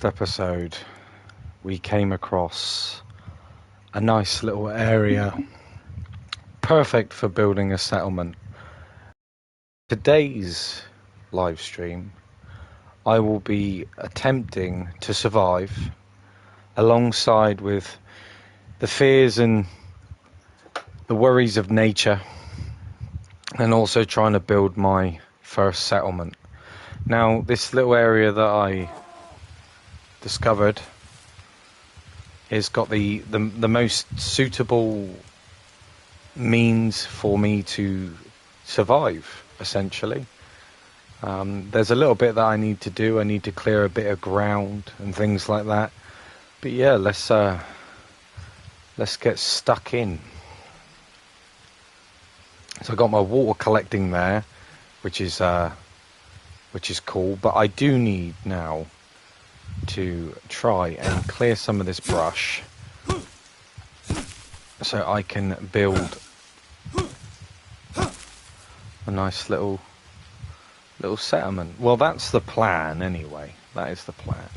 Episode, we came across a nice little area, perfect for building a settlement. Today's live stream, I will be attempting to survive alongside with the fears and the worries of nature, and also trying to build my first settlement. Now, this little area that I discovered has got the most suitable means for me to survive, essentially. There's a little bit that I need to do. I need to clear a bit of ground and things like that. But yeah, let's get stuck in. So I got my water collecting there, which is cool. But I do need now to try and clear some of this brush so I can build a nice little settlement. Well, that's the plan anyway. That is the plan.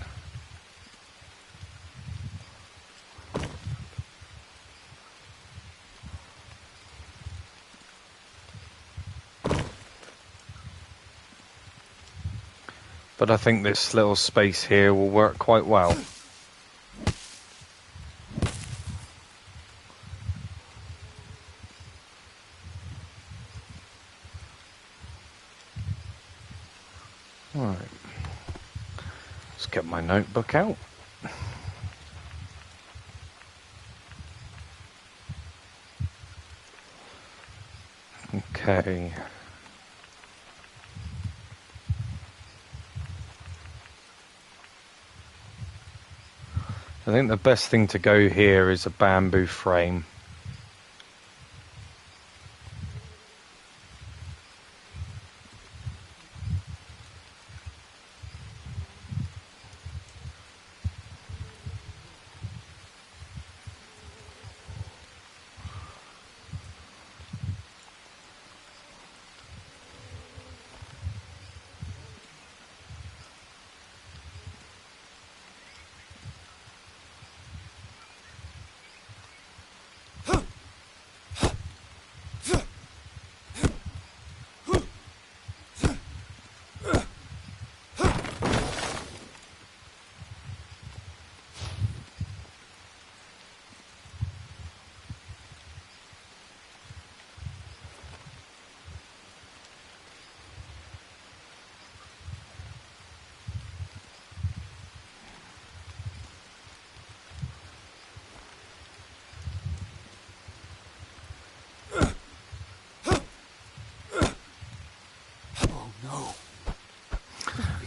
But I think this little space here will work quite well. Alright. Let's get my notebook out. Okay. I think the best thing to go here is a bamboo frame.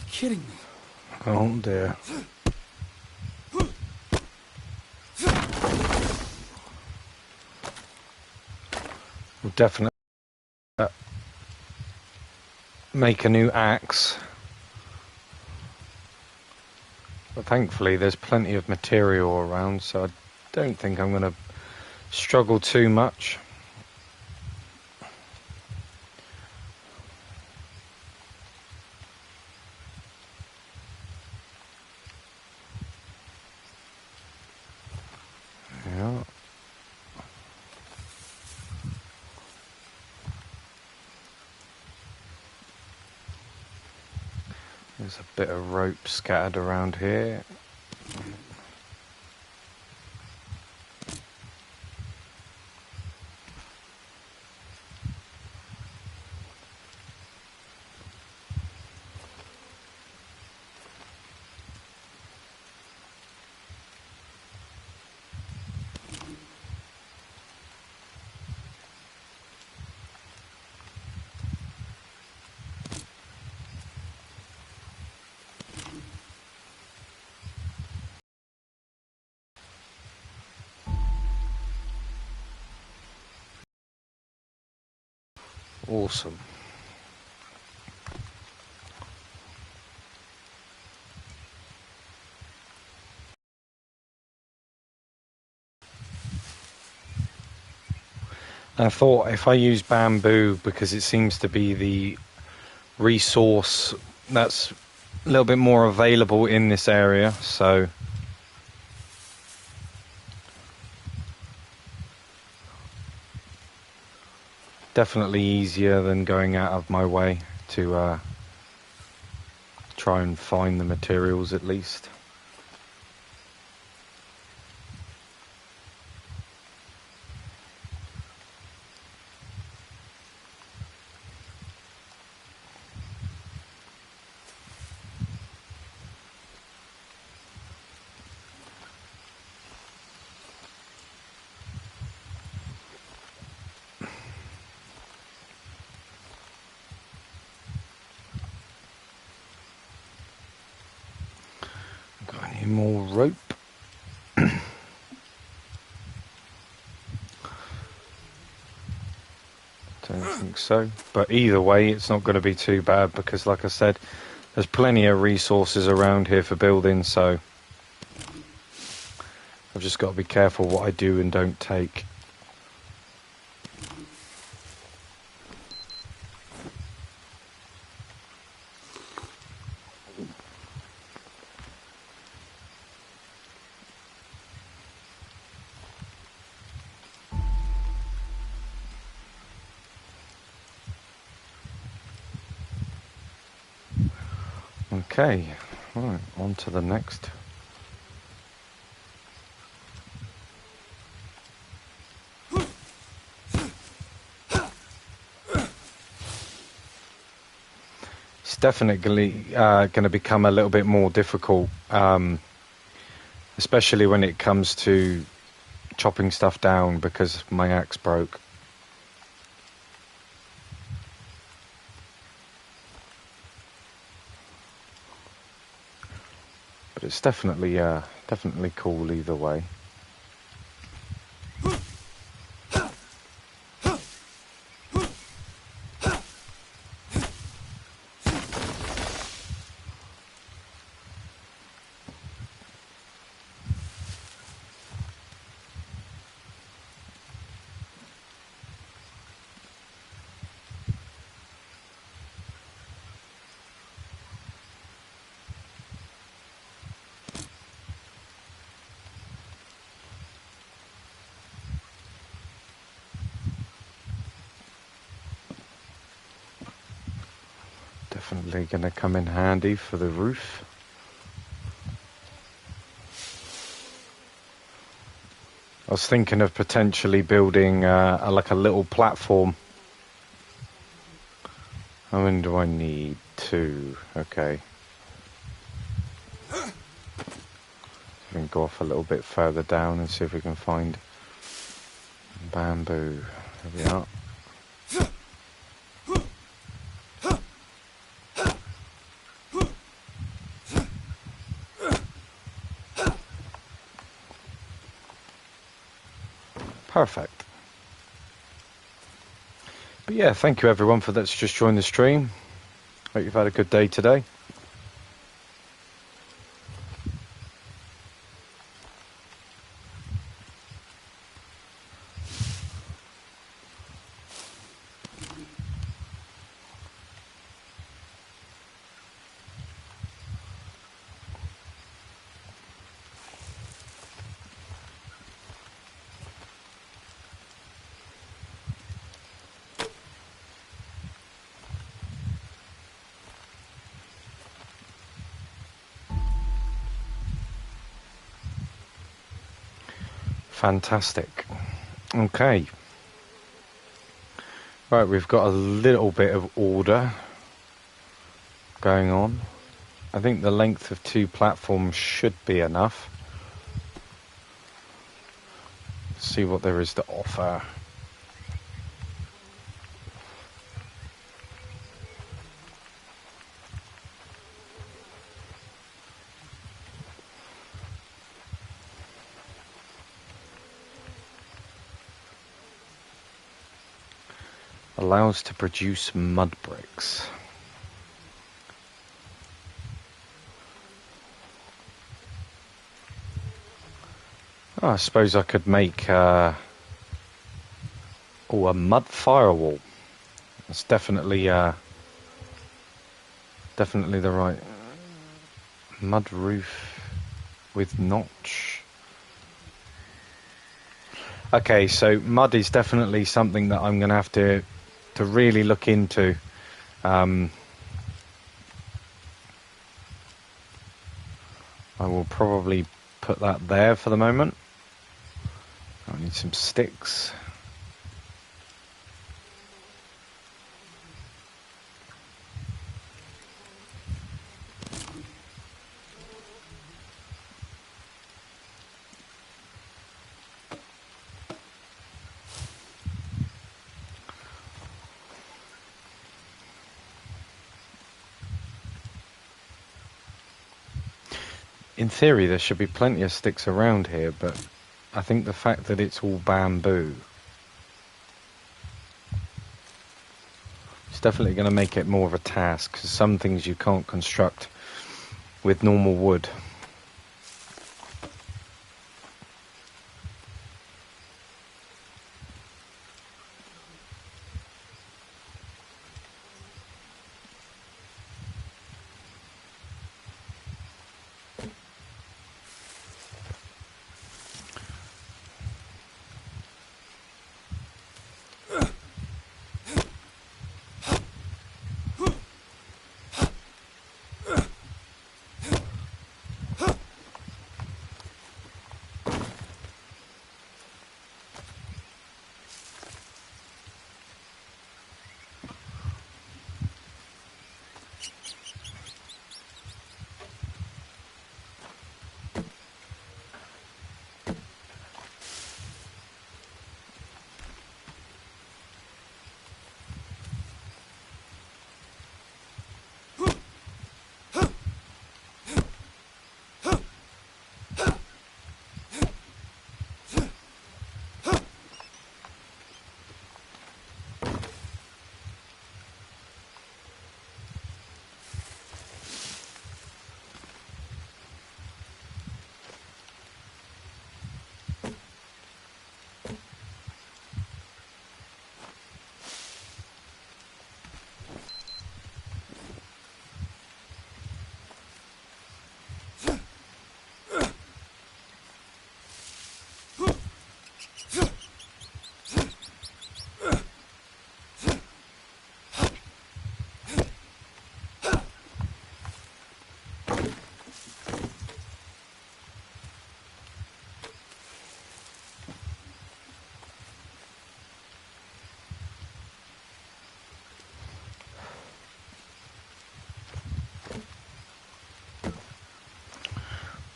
Kidding me. Oh dear. We'll definitely make a new axe. But thankfully there's plenty of material around, so I don't think I'm going to struggle too much. Yeah. There's a bit of rope scattered around here. Awesome. I thought if I use bamboo, because it seems to be the resource that's a little bit more available in this area, so definitely easier than going out of my way to try and find the materials at least. Got any more rope? Don't think so. But either way, it's not going to be too bad because, like I said, there's plenty of resources around here for building, so I've just got to be careful what I do and don't take. Okay, right, on to the next. It's definitely going to become a little bit more difficult, especially when it comes to chopping stuff down because my axe broke. But it's definitely cool either way. Definitely going to come in handy for the roof. I was thinking of potentially building like a little platform. How many do I need? 2. Okay. We can go off a little bit further down and see if we can find bamboo. There we are. Perfect. But yeah, thank you everyone for that's just joined the stream. Hope you've had a good day today. Fantastic. Okay. Right, we've got a little bit of order going on. I think the length of 2 platforms should be enough. Let's see what there is to offer. Allows to produce mud bricks. Oh, I suppose I could make a mud firewall. That's definitely the right. Mud roof with notch. Okay, so mud is definitely something that I'm going to have to really look into. I will probably put that there for the moment. I need some sticks. In theory, there should be plenty of sticks around here, but I think the fact that it's all bamboo, it's definitely going to make it more of a task, because some things you can't construct with normal wood.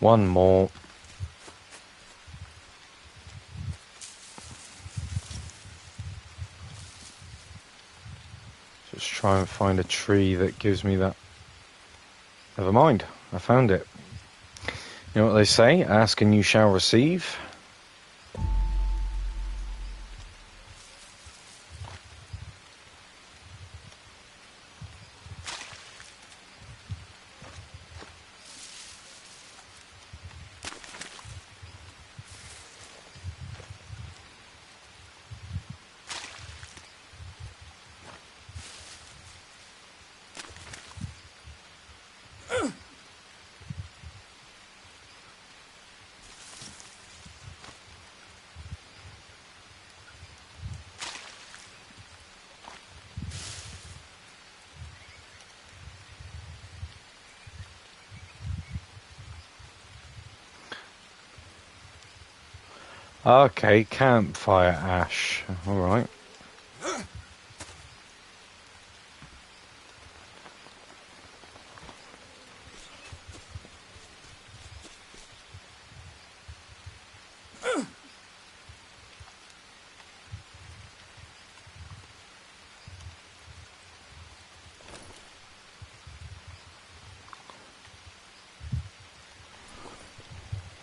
One more. Just try and find a tree that gives me that. Never mind, I found it. You know what they say, ask and you shall receive. Okay, campfire ash. Alright.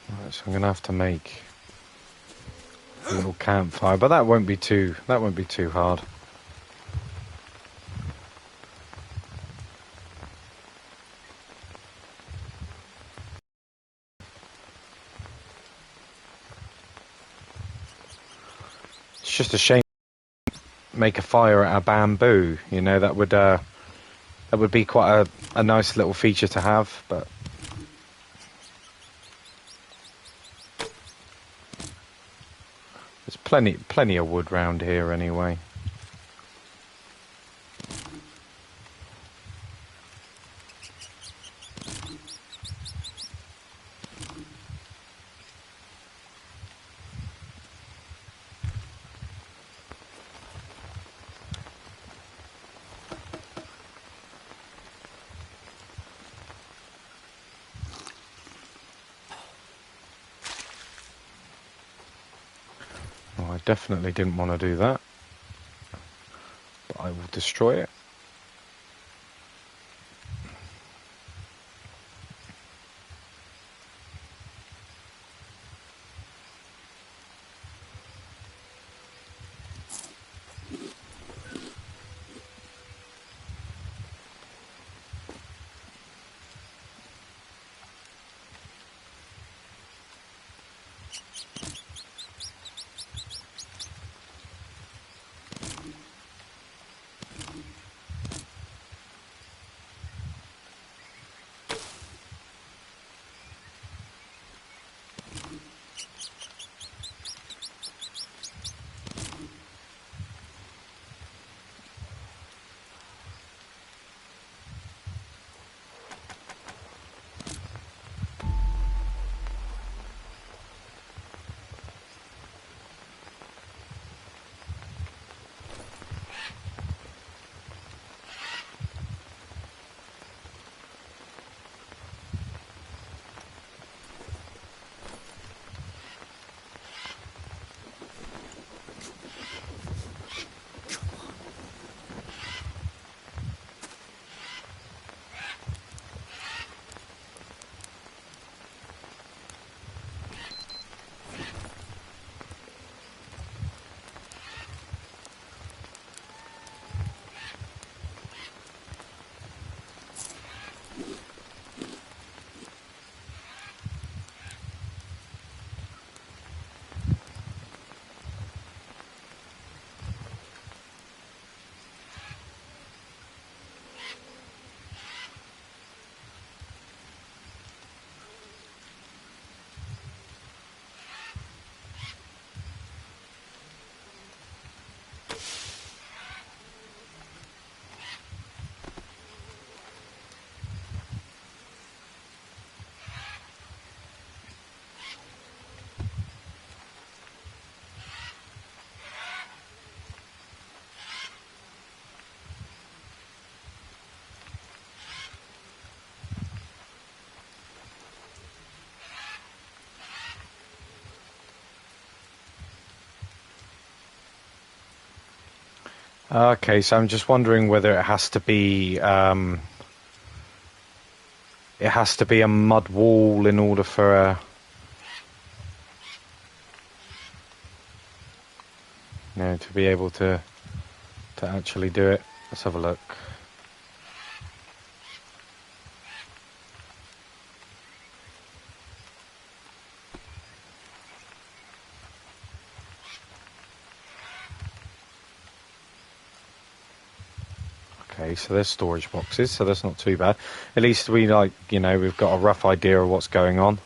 Right, so I'm gonna have to make a little campfire, but that won't be too hard. It's just a shame to make a fire out of bamboo, that would be quite a nice little feature to have, but There's plenty of wood round here anyway. Oh, I definitely didn't want to do that, but I will destroy it. Okay, so I'm just wondering whether it has to be a mud wall in order for to be able to actually do it. Let's have a look. Okay, so there's storage boxes, so that's not too bad. At least we've got a rough idea of what's going on.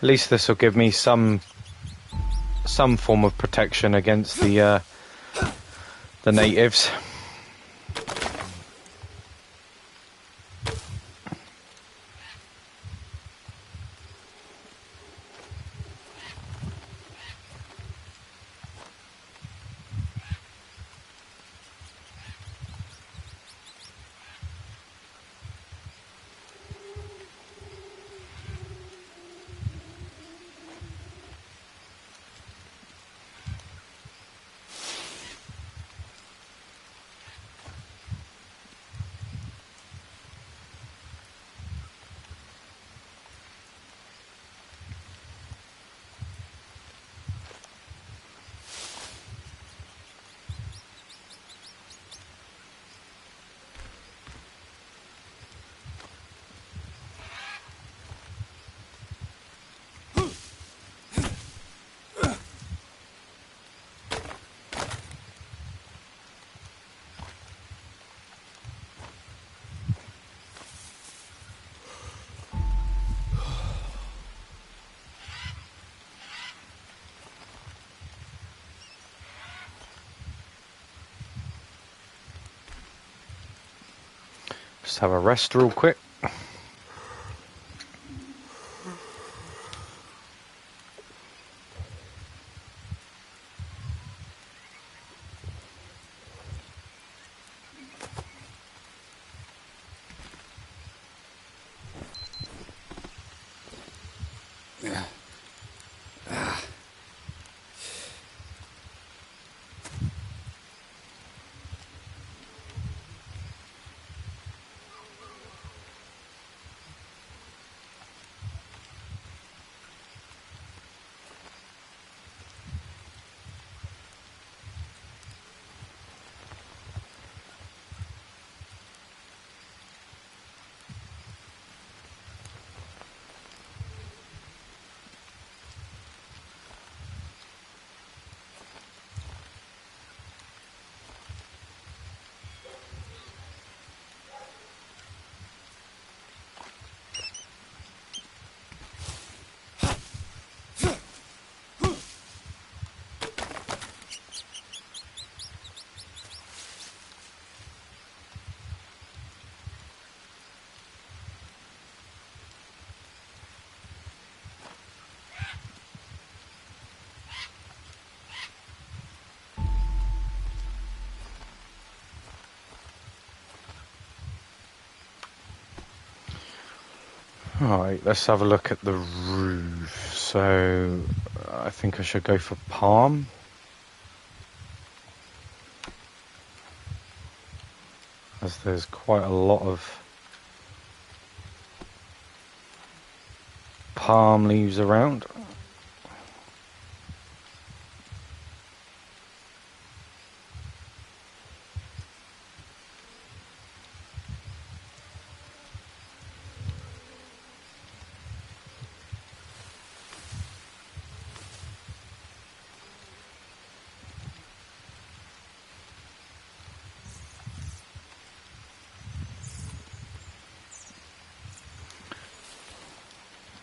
At least this will give me some form of protection against the natives. Just have a rest real quick. Alright, let's have a look at the roof. So, I think I should go for palm. As there's quite a lot of palm leaves around.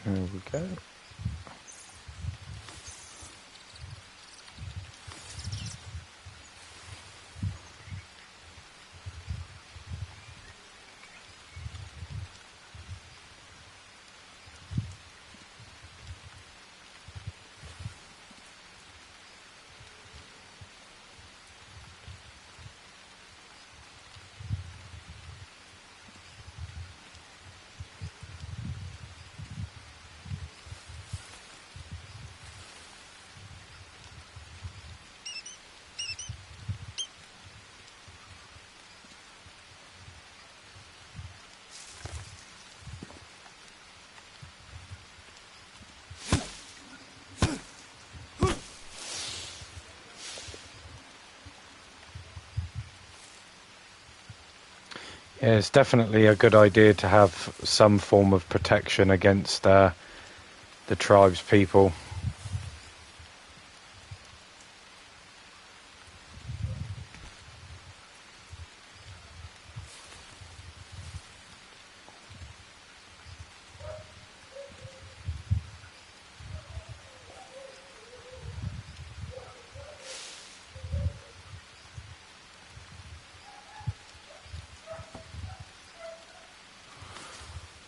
There we go. Yeah, it's definitely a good idea to have some form of protection against the tribe's people.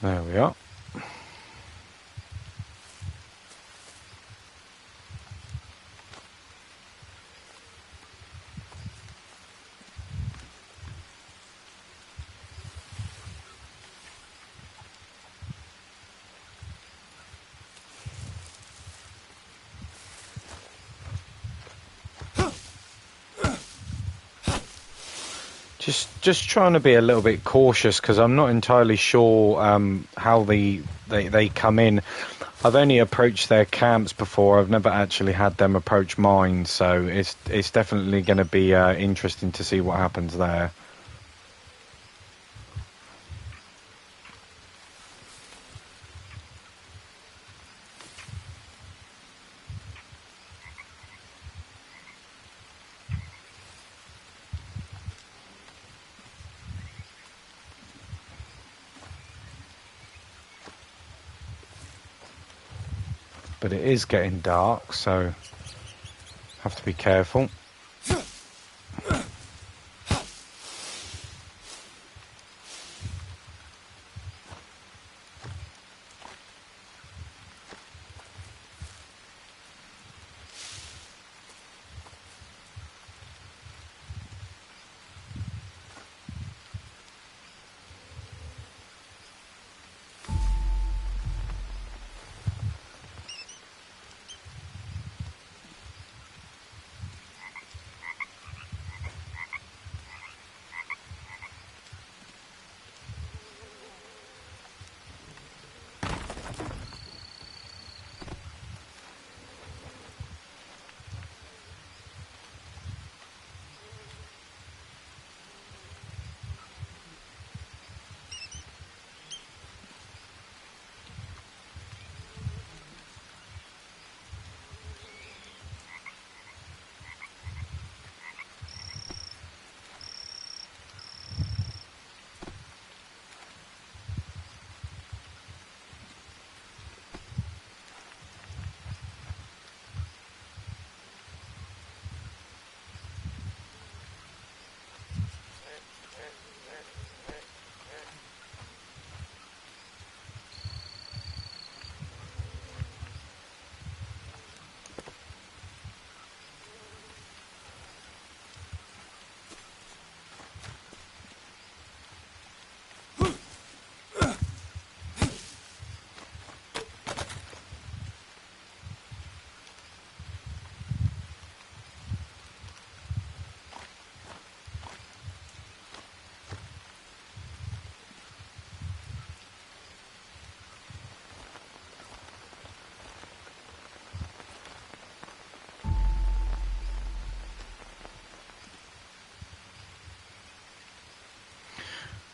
There we are. Just trying to be a little bit cautious because I'm not entirely sure how they come in. I've only approached their camps before. I've never actually had them approach mine, so it's definitely going to be interesting to see what happens there. But it is getting dark, so have to be careful.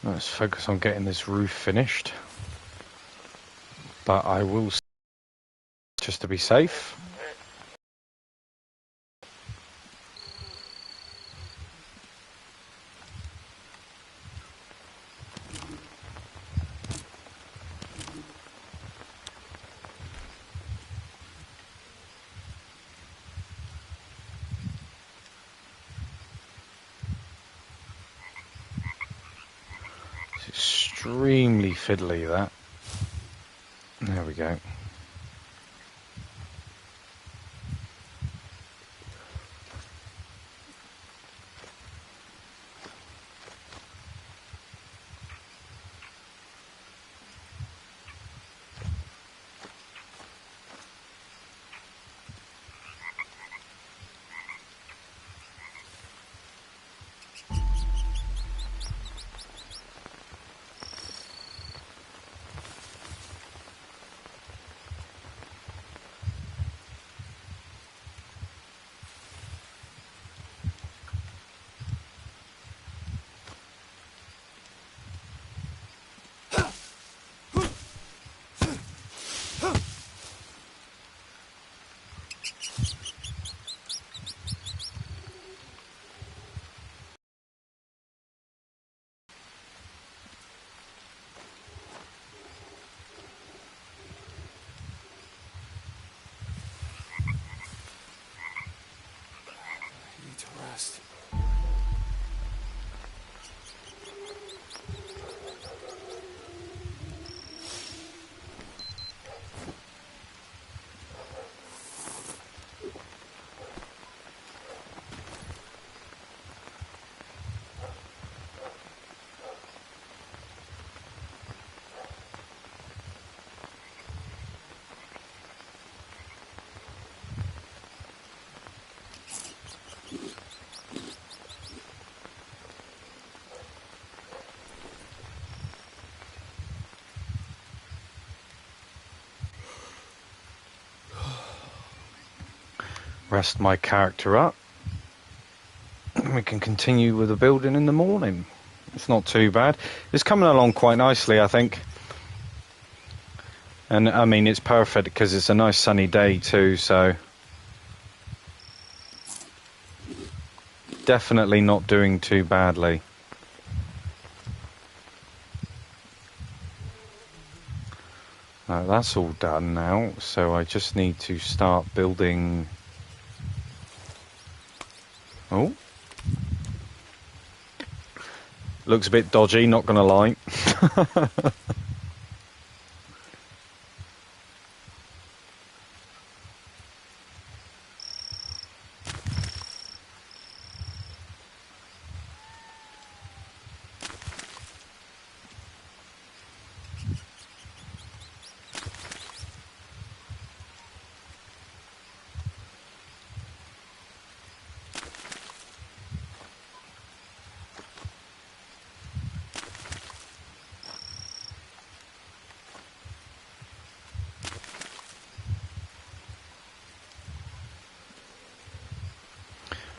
Let's focus on getting this roof finished. But I will, just to be safe. It's extremely fiddly, that. There we go. Rest my character up. And we can continue with the building in the morning. It's not too bad. It's coming along quite nicely, I think. And I mean, it's perfect because it's a nice sunny day too, so definitely not doing too badly. That's all done now, so I just need to start building. Oh, looks a bit dodgy, not gonna lie.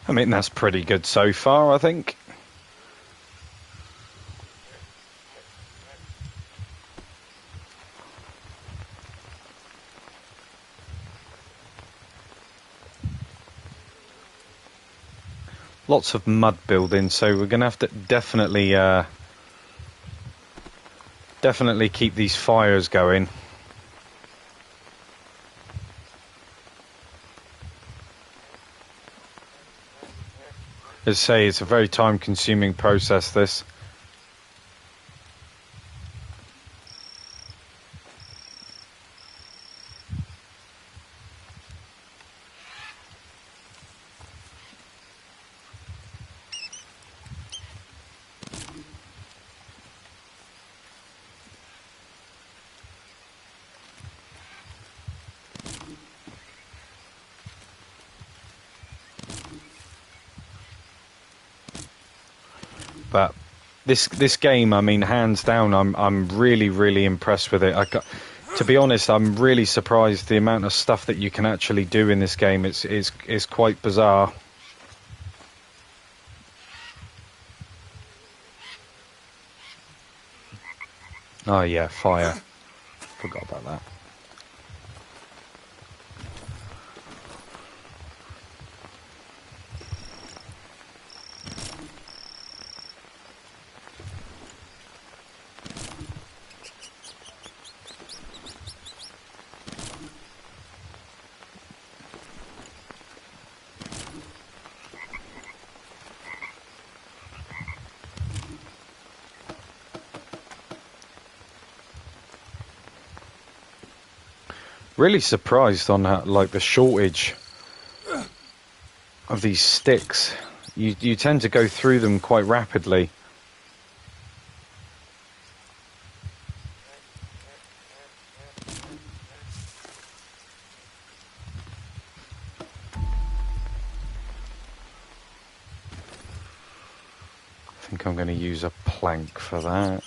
I mean, that's pretty good so far, I think. Lots of mud building, so we're going to have to definitely keep these fires going. As I say, it's a very time-consuming process, this. But this game, I mean, hands down, I'm really impressed with it. To be honest, I'm really surprised the amount of stuff that you can actually do in this game. It's quite bizarre. Oh yeah, fire. Forgot about that. Really surprised on that, like the shortage of these sticks. You tend to go through them quite rapidly. I think I'm going to use a plank for that.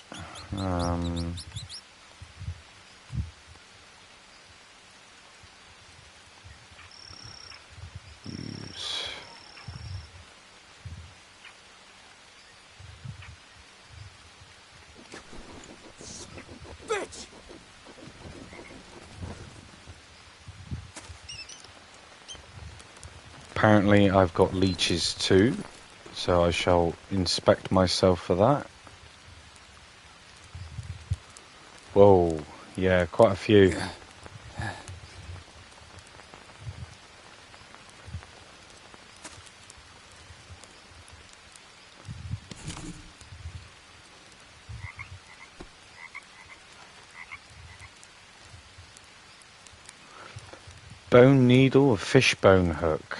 Apparently I've got leeches too, so I shall inspect myself for that. Whoa, yeah, quite a few. Bone needle, a fishbone hook.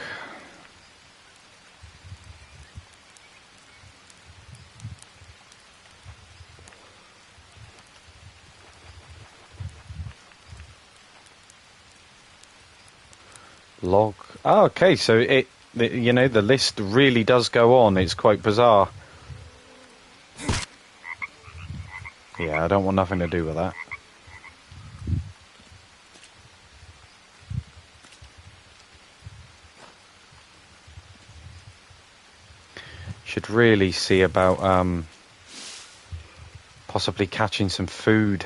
Log. Oh, okay, so the list really does go on. It's quite bizarre. Yeah, I don't want nothing to do with that. Should really see about possibly catching some food.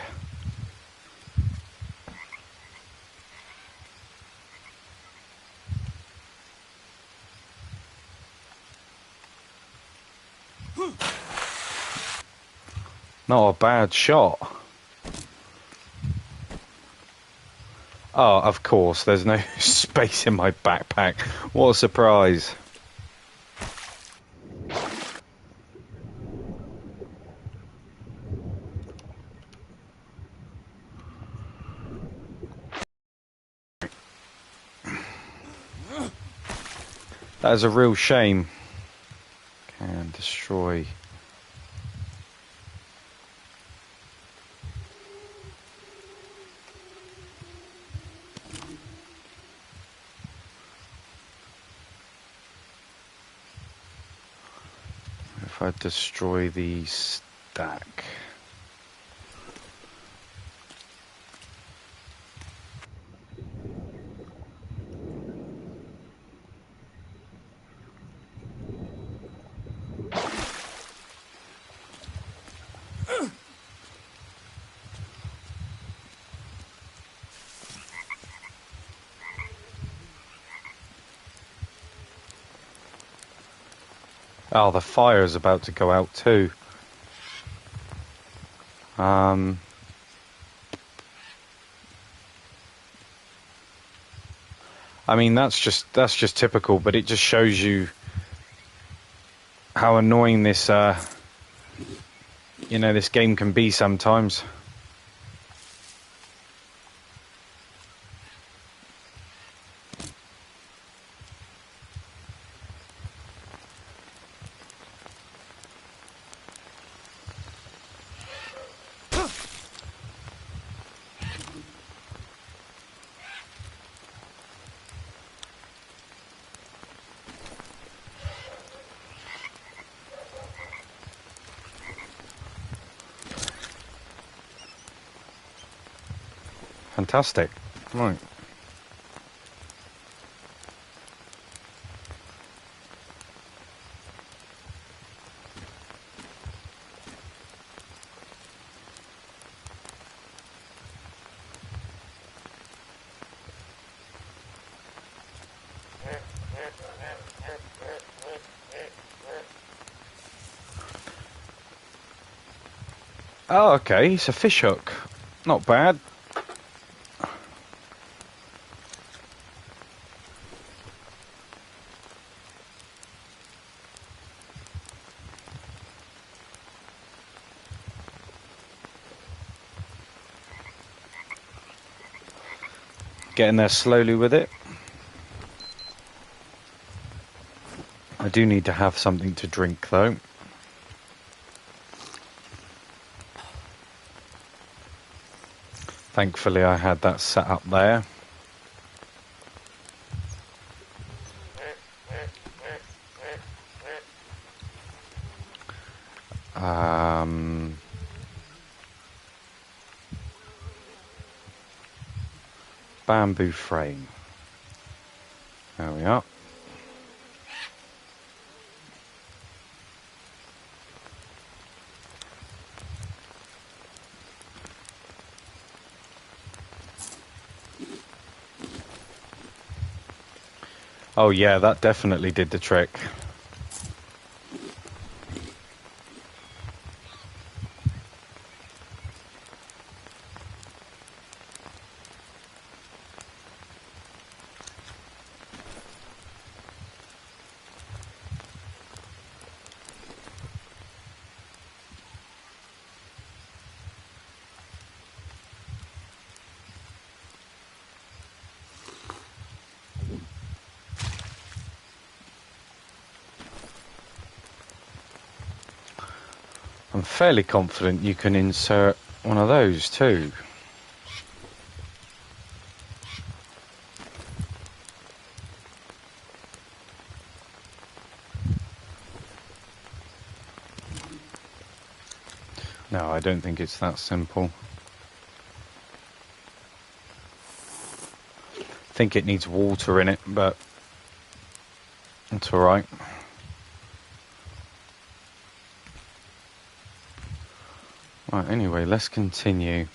Not a bad shot. Oh, of course, there's no space in my backpack. What a surprise. That is a real shame. Can destroy. If I destroy the stack. Oh, the fire is about to go out too. I mean, that's just typical, but it just shows you how annoying this, this game can be sometimes. Fantastic. Right. Oh, okay. It's a fish hook. Not bad. Getting there slowly with it. I do need to have something to drink, though. Thankfully, I had that set up there. Bamboo frame. There we are. Oh yeah, that definitely did the trick. I'm fairly confident you can insert one of those too. No, I don't think it's that simple. I think it needs water in it, but it's alright. Right, anyway, let's continue.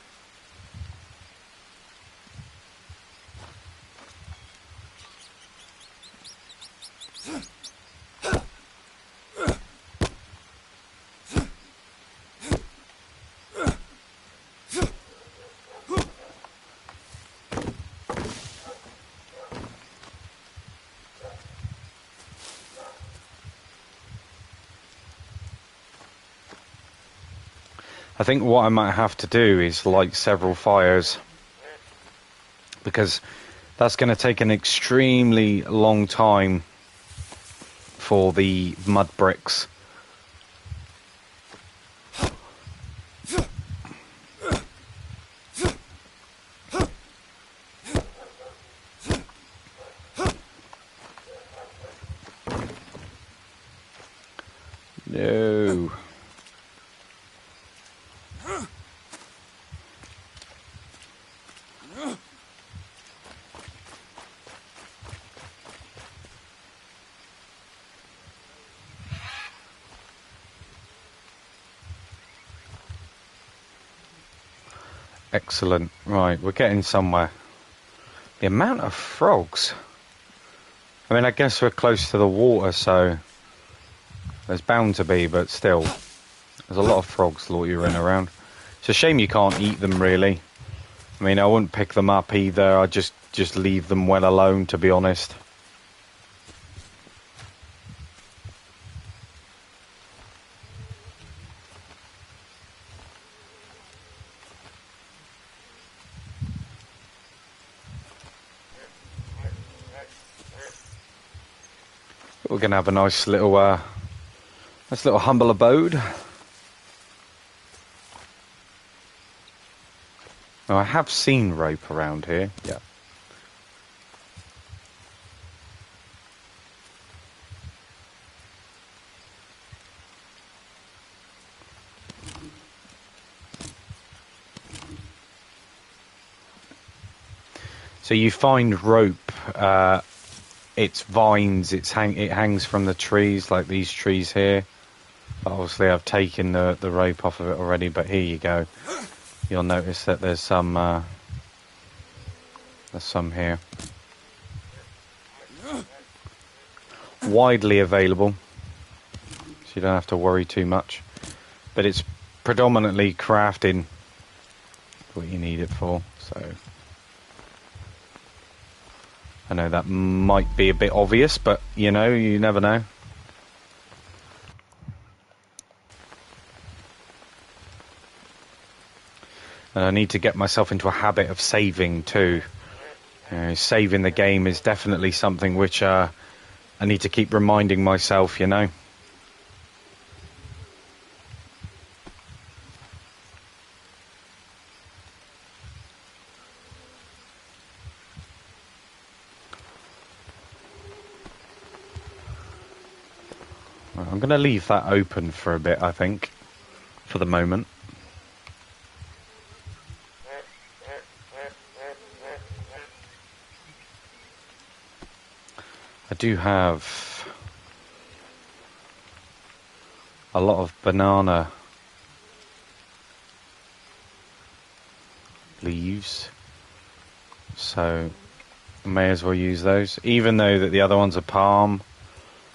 I think what I might have to do is light several fires, because that's going to take an extremely long time for the mud bricks. No. Excellent. Right, we're getting somewhere. The amount of frogs. I mean, I guess we're close to the water, so there's bound to be, but still, there's a lot of frogs loitering around. It's a shame you can't eat them, really. I mean, I wouldn't pick them up either. I'd just leave them well alone, to be honest. We're going to have a nice little humble abode. Now, I have seen rope around here. Yeah. So you find rope. It's vines. It hangs from the trees, like these trees here. But obviously, I've taken the rope off of it already. But here you go. You'll notice that there's some here. Widely available, so you don't have to worry too much. But it's predominantly crafting what you need it for. So I know that might be a bit obvious, but you never know. And I need to get myself into a habit of saving too. Saving the game is definitely something which I need to keep reminding myself, Well, I'm going to leave that open for a bit, I think, for the moment. I do have a lot of banana leaves, so I may as well use those, even though that the other ones are palm.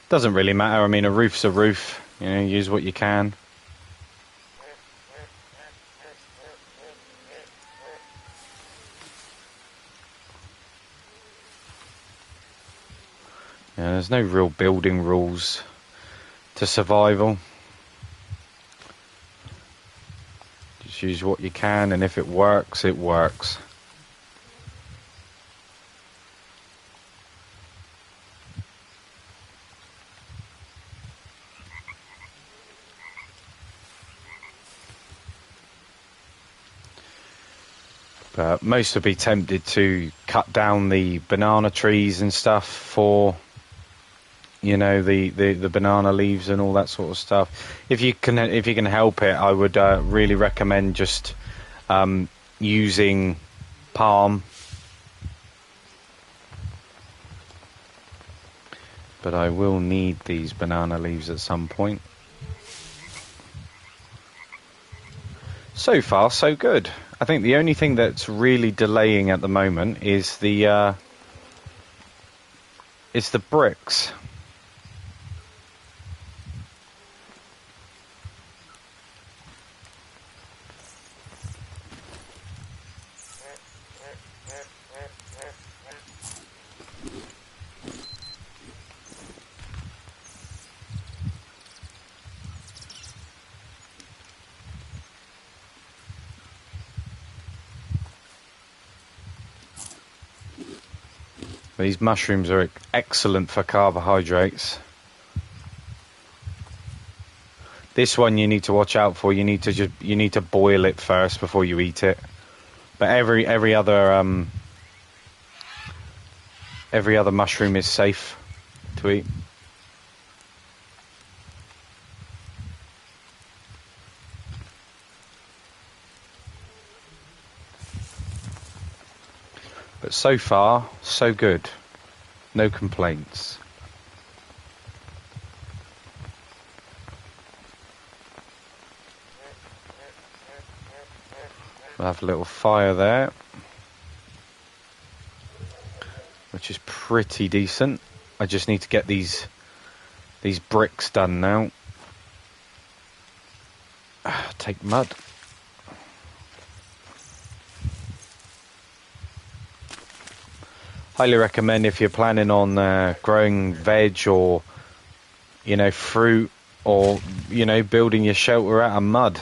Doesn't really matter. I mean, a roof's a roof. Use what you can. Yeah, there's no real building rules to survival. Just use what you can, and if it works, it works. But most would be tempted to cut down the banana trees and stuff for, the banana leaves and all that sort of stuff. If you can help it, I would really recommend just using palm. But I will need these banana leaves at some point. So far, so good. I think the only thing that's really delaying at the moment is the bricks. These mushrooms are excellent for carbohydrates. This one you need to watch out for. You need to boil it first before you eat it. But every other mushroom is safe to eat. But so far, so good. No complaints. We'll have a little fire there, which is pretty decent. I just need to get these bricks done now. Take mud. Highly recommend if you're planning on growing veg or, fruit, or, building your shelter out of mud.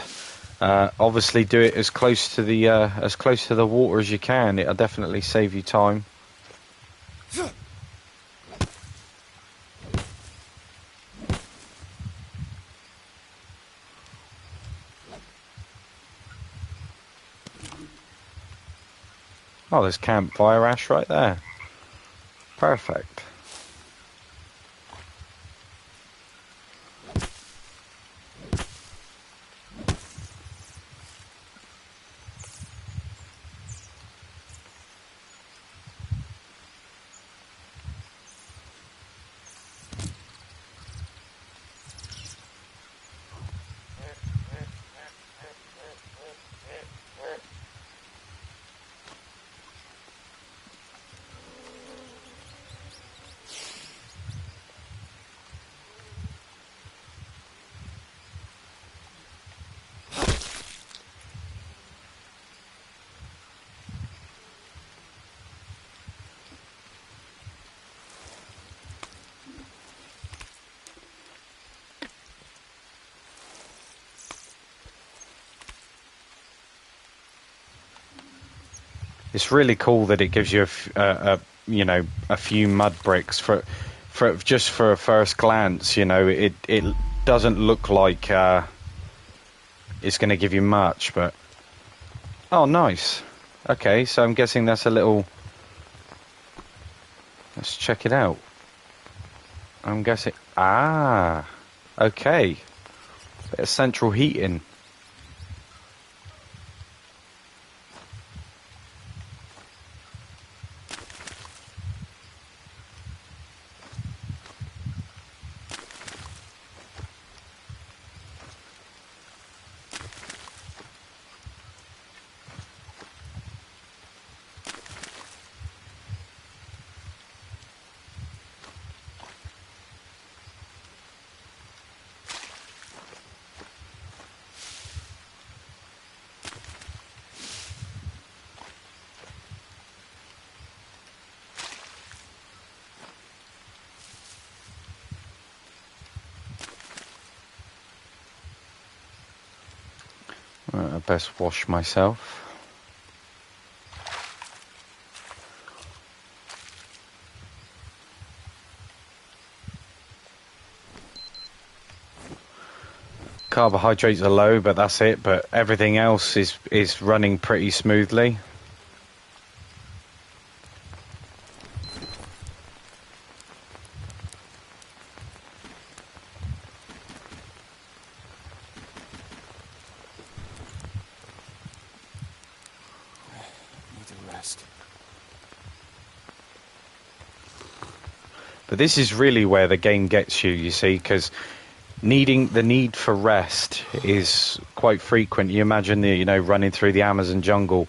Obviously do it as close to the water as you can. It'll definitely save you time. Oh, there's campfire ash right there. Perfect. It's really cool that it gives you a few mud bricks for just for a first glance. It doesn't look like it's going to give you much, but oh, nice. Okay, so I'm guessing that's a little. Let's check it out. I'm guessing. Ah, okay. Bit of central heating. Right, I best wash myself. Carbohydrates are low, but that's it. But everything else is running pretty smoothly. But this is really where the game gets you, you see, because The need for rest is quite frequent. You imagine running through the Amazon jungle,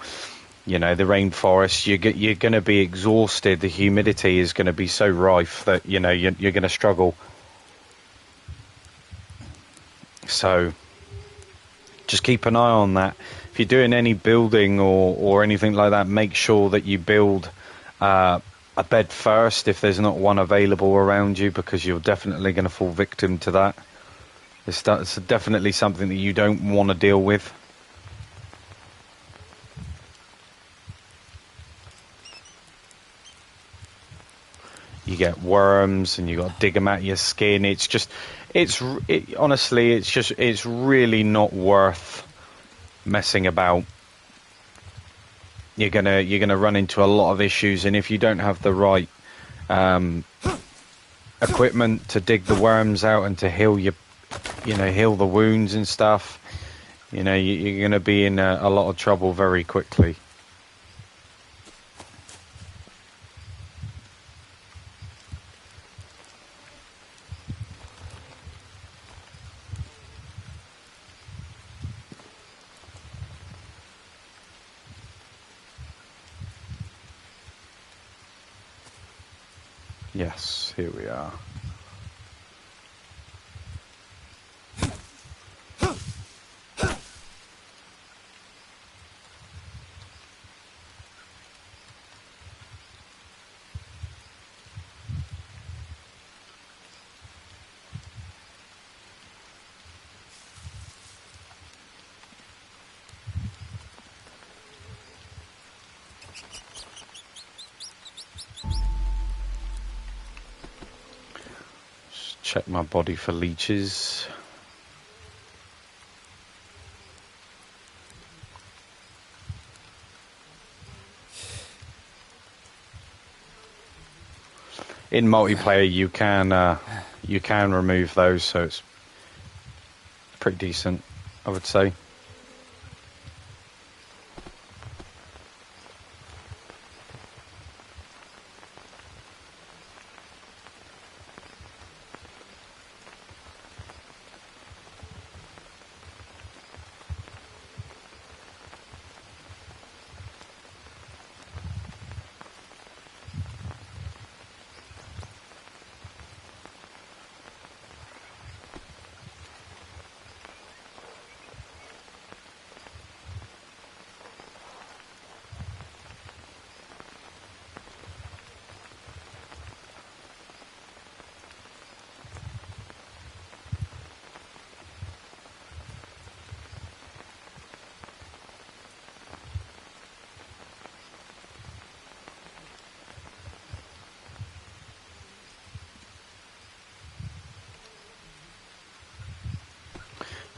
the rainforest. You're going to be exhausted. The humidity is going to be so rife that you're going to struggle. So just keep an eye on that. If you're doing any building or anything like that, make sure that you build a bed first if there's not one available around you, because you're definitely going to fall victim to that. It's definitely something that you don't want to deal with. You get worms and you got to dig them out of your skin. Honestly, it's really not worth messing about. You're gonna run into a lot of issues, and if you don't have the right equipment to dig the worms out and to heal heal the wounds and stuff, you're going to be in a lot of trouble very quickly. Yes, here we are. Check my body for leeches. In multiplayer, you can remove those, so it's pretty decent, I would say.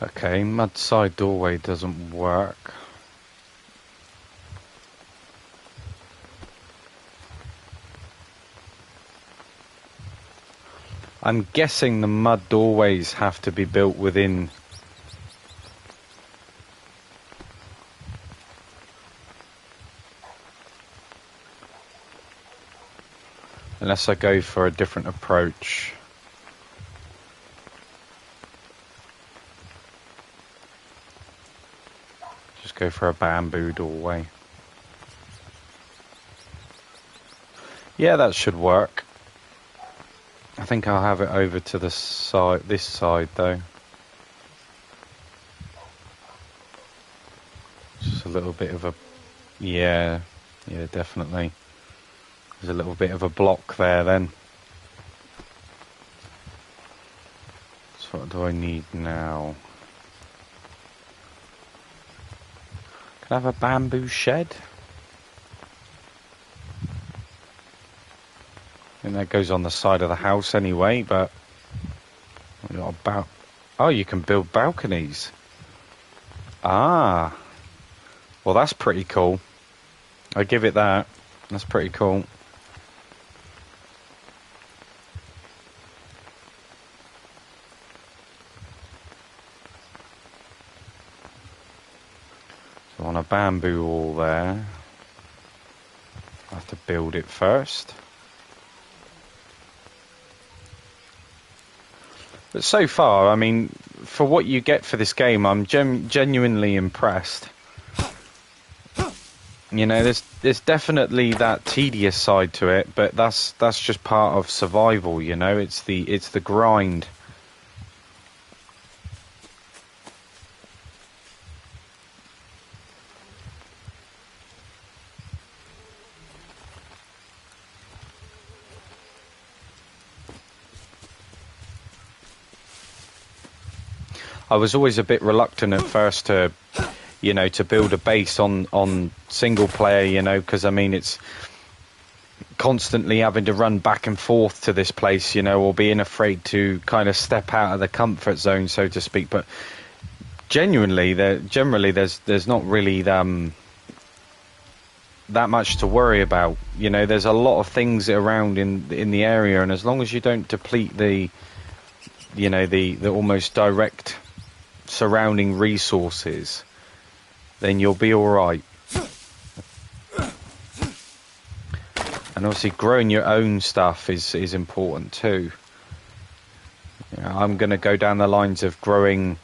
Okay, mud side doorway doesn't work. I'm guessing the mud doorways have to be built within. Unless I go for a different approach. Just go for a bamboo doorway. Yeah, that should work. I think I'll have it over to the side, this side though. Just a little bit of a, yeah, definitely. There's a little bit of a block there then. So what do I need now? Can I have a bamboo shed? I think that goes on the side of the house anyway, but we got about. Oh, you can build balconies. Ah, well, that's pretty cool. I give it that. That's pretty cool. So on a bamboo wall there, I have to build it first. But so far, I mean, for what you get for this game, I'm genuinely impressed. You know, there's definitely that tedious side to it, but that's just part of survival. You know, it's the grind. I was always a bit reluctant at first to, you know, to build a base on single player. You know, because I mean it's constantly having to run back and forth to this place, you know, or being afraid to kind of step out of the comfort zone, so to speak. But generally there's not really that much to worry about. You know, there's a lot of things around in the area, and as long as you don't deplete the, you know, the almost direct surrounding resources, then you'll be all right. And obviously growing your own stuff is important too. You know, I'm going to go down the lines of growing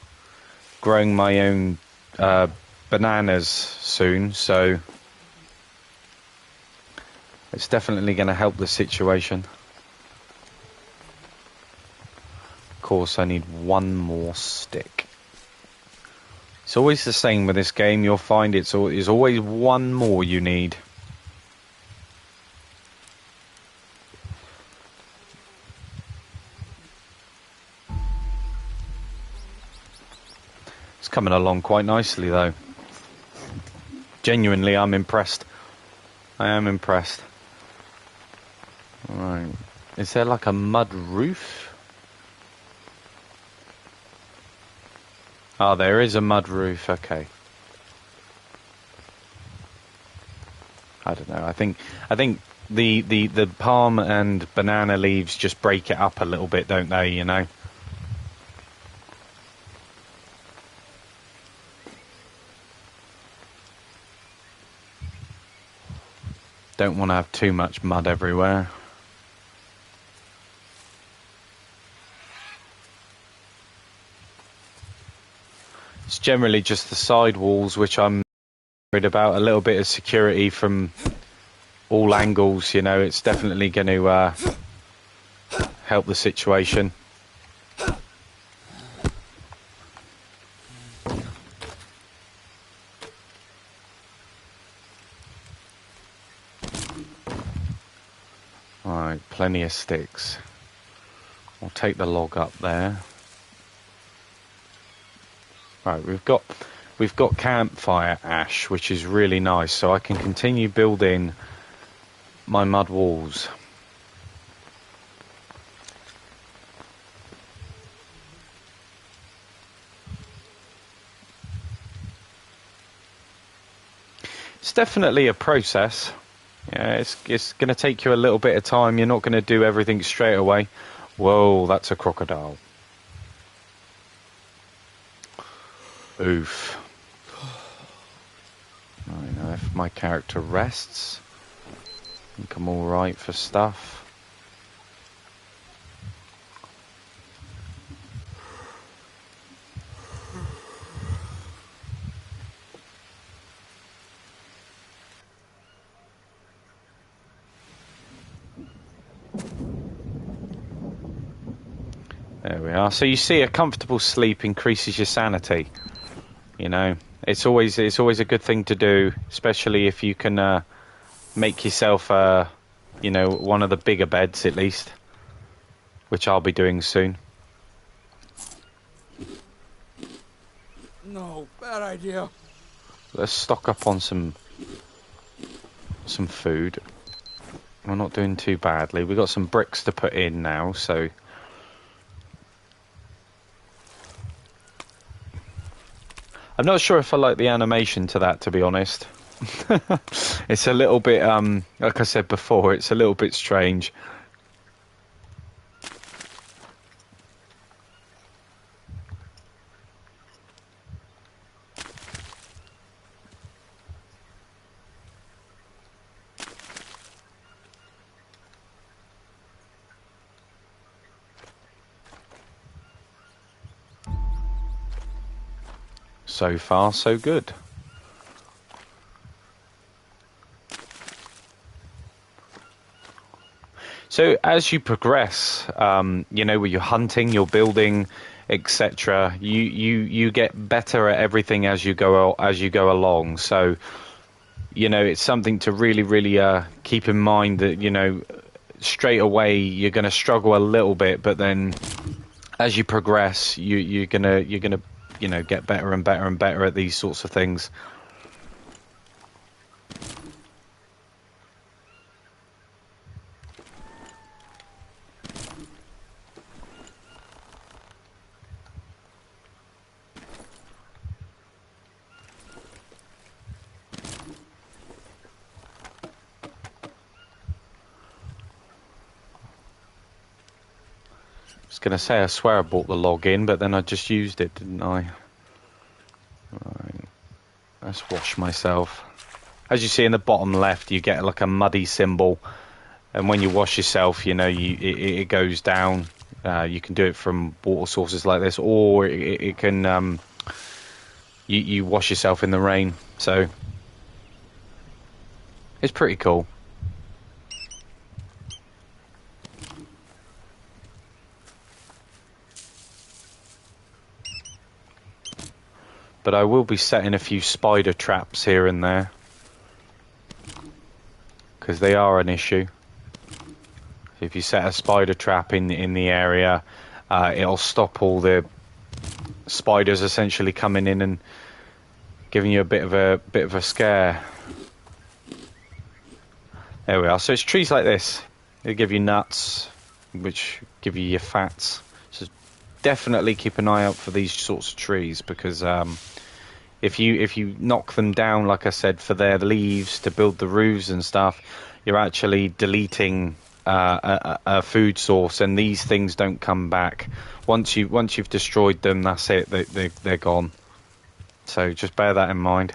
my own bananas soon, so it's definitely going to help the situation. Of course, I need one more stick. It's always the same with this game. You'll find it's always one more you need. It's coming along quite nicely, though. Genuinely, I'm impressed. I am impressed. Right. Is there like a mud roof? Oh, there is a mud roof. Okay. I don't know. I think the palm and banana leaves just break it up a little bit, don't they? You know. Don't want to have too much mud everywhere. It's generally just the side walls which I'm worried about. A little bit of security from all angles, you know. It's definitely going to help the situation. Alright, plenty of sticks. I'll take the log up there. Right, we've got campfire ash, which is really nice, so I can continue building my mud walls. It's definitely a process. Yeah, it's going to take you a little bit of time. You're not going to do everything straight away. Whoa, that's a crocodile. Oof. I know if my character rests, I think I'm all right for stuff. There we are. So you see, a comfortable sleep increases your sanity. You know, it's always a good thing to do, especially if you can make yourself, you know, one of the bigger beds at least, which I'll be doing soon. No, bad idea. Let's stock up on some food. We're not doing too badly. We've got some bricks to put in now, so. I'm not sure if I like the animation to that, to be honest. It's a little bit, like I said before, it's a little bit strange. So far, so good. So as you progress, you know, with your hunting, your building, etc., you get better at everything as you go along. So, you know, it's something to really keep in mind that, you know, straight away you're going to struggle a little bit, but then as you progress, you're gonna you know, get better and better and better at these sorts of things. I was gonna say, I swear I bought the log in, but then I just used it, didn't I? Right. Let's wash myself. As you see in the bottom left, you get like a muddy symbol, and when you wash yourself, you know, it goes down. You can do it from water sources like this, or it can you wash yourself in the rain. So it's pretty cool. But I will be setting a few spider traps here and there, because they are an issue. If you set a spider trap in the area, it'll stop all the spiders essentially coming in and giving you a bit of a scare. There we are. So it's trees like this. They give you nuts, which give you your fats. So definitely keep an eye out for these sorts of trees, because if you knock them down, like I said, for their leaves to build the roofs and stuff, you're actually deleting a food source, and these things don't come back. Once you've destroyed them, that's it. They're gone. So just bear that in mind.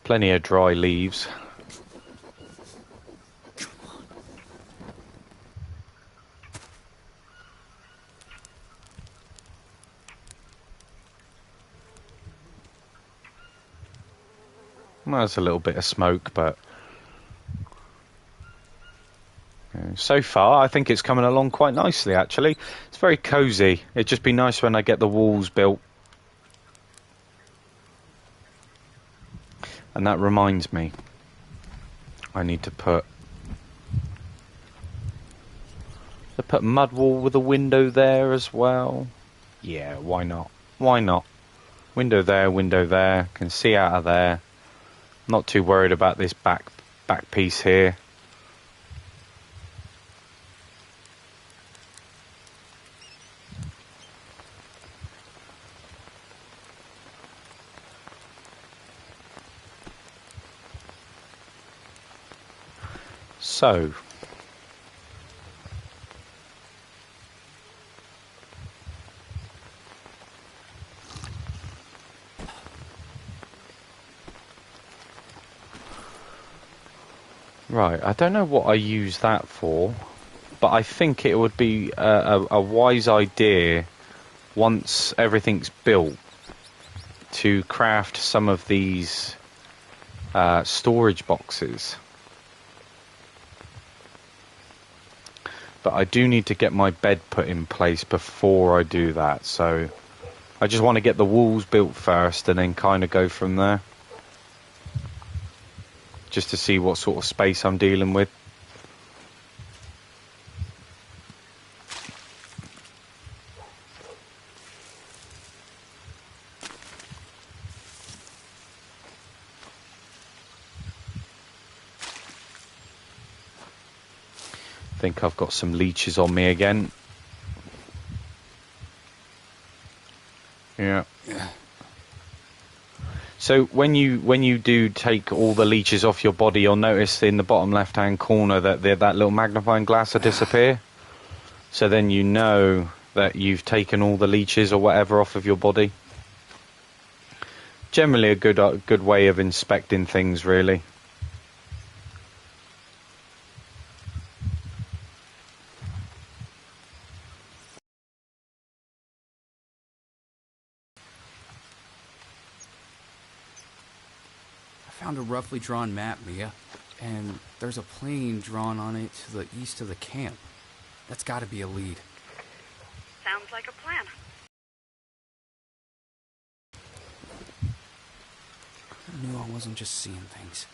Plenty of dry leaves. Well, there's a little bit of smoke, but so far I think it's coming along quite nicely, actually. It's very cozy. It'd just be nice when I get the walls built. And that reminds me, I need to put mud wall with a window there as well. Yeah, why not? Why not? Window there. Can see out of there. Not too worried about this back piece here. So, right, I don't know what I use that for, but I think it would be a wise idea, once everything's built, to craft some of these storage boxes. But I do need to get my bed put in place before I do that, so I just want to get the walls built first and then kind of go from there. Just to see what sort of space I'm dealing with. I think I've got some leeches on me again. Yeah. So when you do take all the leeches off your body, you'll notice in the bottom left-hand corner that that little magnifying glass will disappear. So then you know that you've taken all the leeches or whatever off of your body. Generally a good way of inspecting things, really. I found a roughly drawn map, Mia, and there's a plane drawn on it to the east of the camp. That's got to be a lead. Sounds like a plan. I knew I wasn't just seeing things.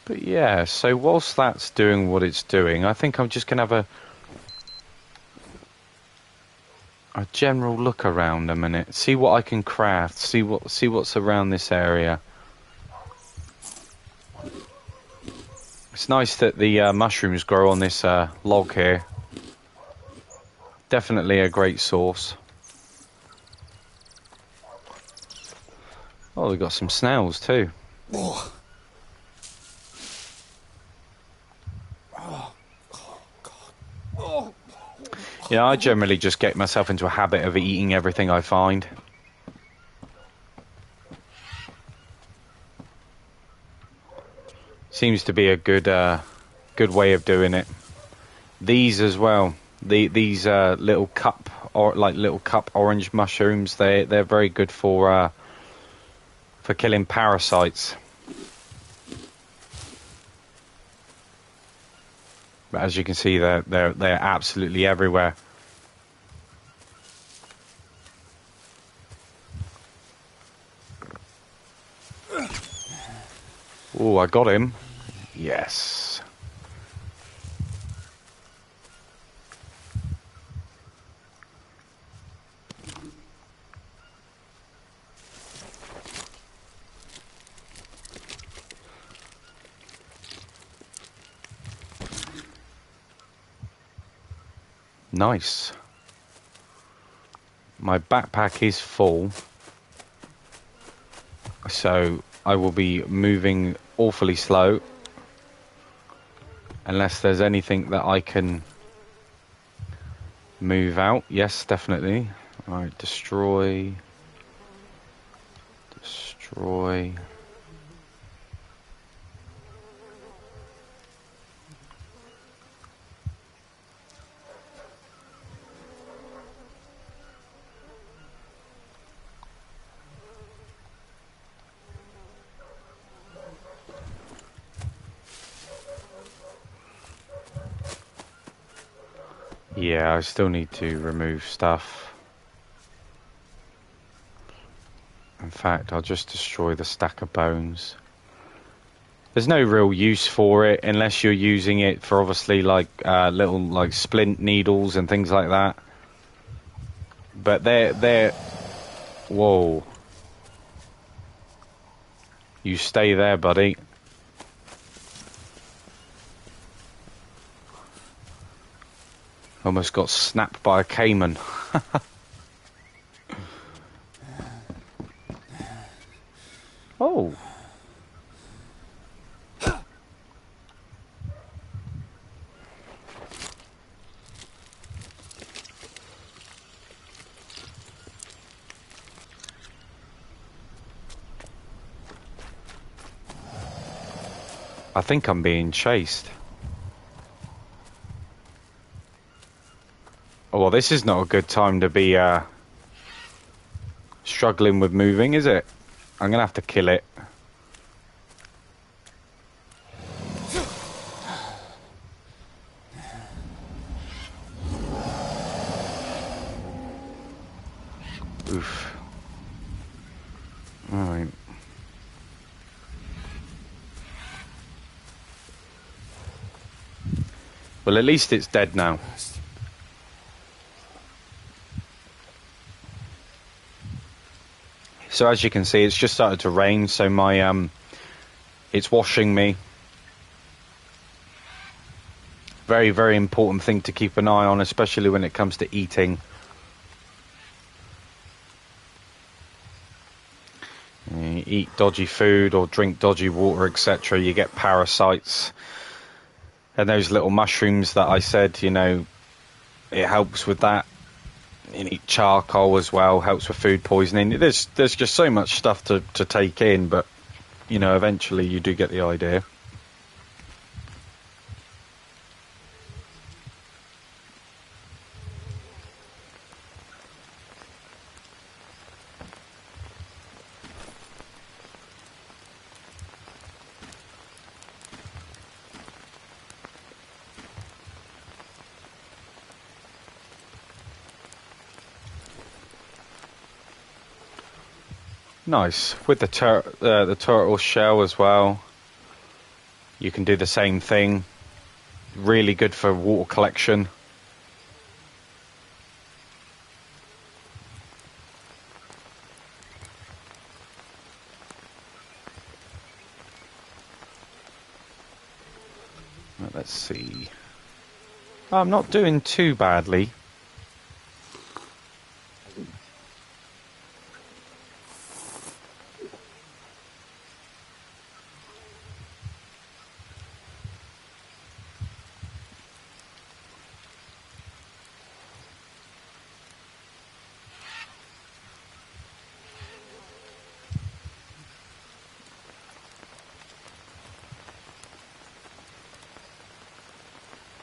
But yeah, so whilst that's doing what it's doing, I think I'm just going to have a general look around a minute. See what I can craft, see what's around this area. It's nice that the mushrooms grow on this log here. Definitely a great source. Oh, we've got some snails too. Oh. Yeah, I generally just get myself into a habit of eating everything I find. Seems to be a good way of doing it. These as well. These little cup orange mushrooms. They're very good for killing parasites. But as you can see, they're absolutely everywhere. Oh, I got him. Yes. Nice. My backpack is full, so I will be moving awfully slow unless there's anything that I can move out. Yes, definitely. Alright, destroy. Yeah, I still need to remove stuff. In fact, I'll just destroy the stack of bones. There's no real use for it unless you're using it for obviously like little like splint needles and things like that. But they're whoa. You stay there, buddy. Almost got snapped by a caiman. Oh. I think I'm being chased. Oh, well, this is not a good time to be struggling with moving, is it? I'm gonna have to kill it. Oof. Alright. Well, at least it's dead now. So as you can see, it's just started to rain, so my it's washing me. Very, very important thing to keep an eye on, especially when it comes to eating. eat dodgy food or drink dodgy water, etc., you get parasites. And those little mushrooms that I said, you know, it helps with that. You eat charcoal as well, helps with food poisoning. There's just so much stuff to take in, but, you know, eventually you do get the idea. Nice. With the turtle shell as well, you can do the same thing. Really good for water collection. Let's see. I'm not doing too badly.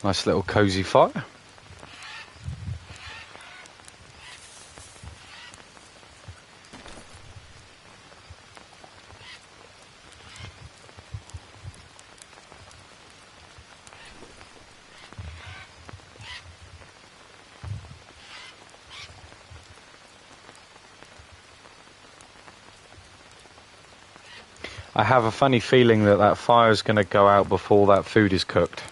Nice little cozy fire. I have a funny feeling that that fire is going to go out before that food is cooked.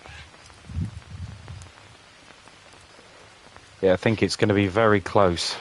Yeah, I think it's going to be very close.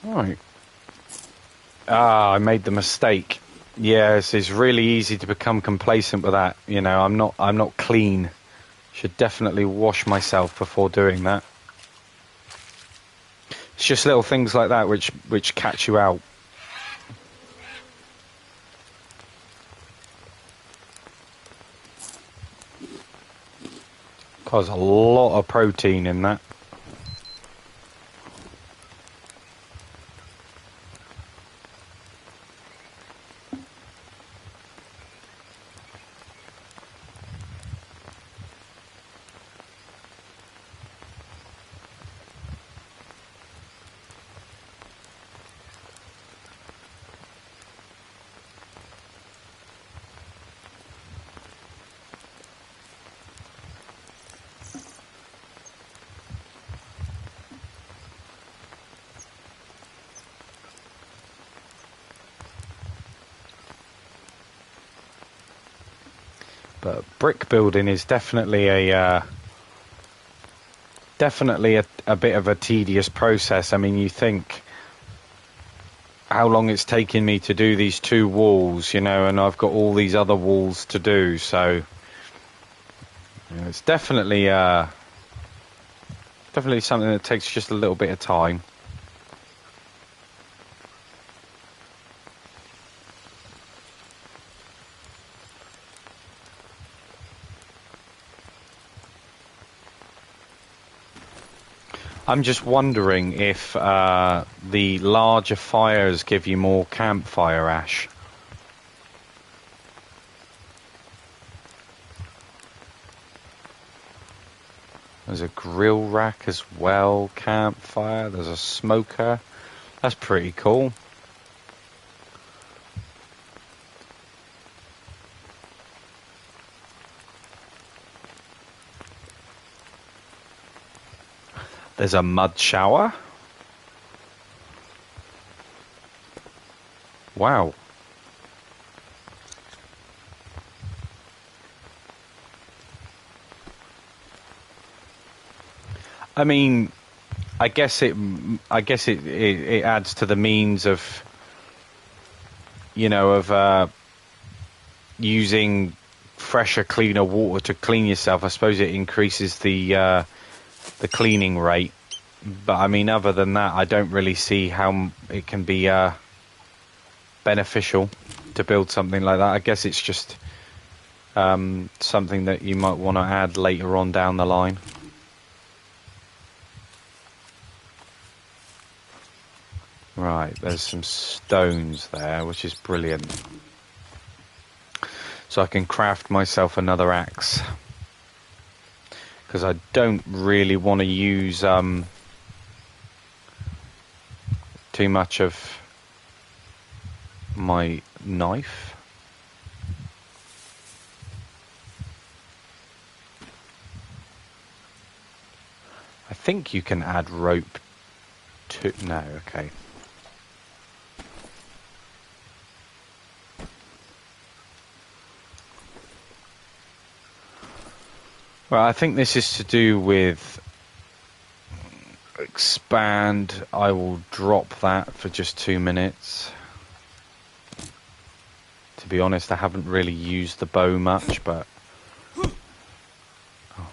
Right. Ah, I made the mistake. Yes, it's really easy to become complacent with that. You know, I'm not clean. Should definitely wash myself before doing that. It's just little things like that which catch you out. Cause a lot of protein in that. But brick building is definitely a bit of a tedious process. I mean, you think how long it's taken me to do these 2 walls, you know, and I've got all these other walls to do. So you know, it's definitely something that takes just a little bit of time. I'm just wondering if the larger fires give you more campfire ash. There's a grill rack as well, campfire, there's a smoker. That's pretty cool. There's a mud shower. Wow. I mean, I guess it adds to the means of, you know, of using fresher, cleaner water to clean yourself. I suppose it increases the cleaning rate. But I mean, other than that, I don't really see how it can be beneficial to build something like that. I guess it's just something that you might want to add later on down the line. Right, there's some stones there, which is brilliant. So I can craft myself another axe. Because I don't really want to use too much of my knife. I think you can add rope to... No, okay. Well, I think this is to do with expand. I will drop that for just 2 minutes. To be honest, I haven't really used the bow much, but... Oh.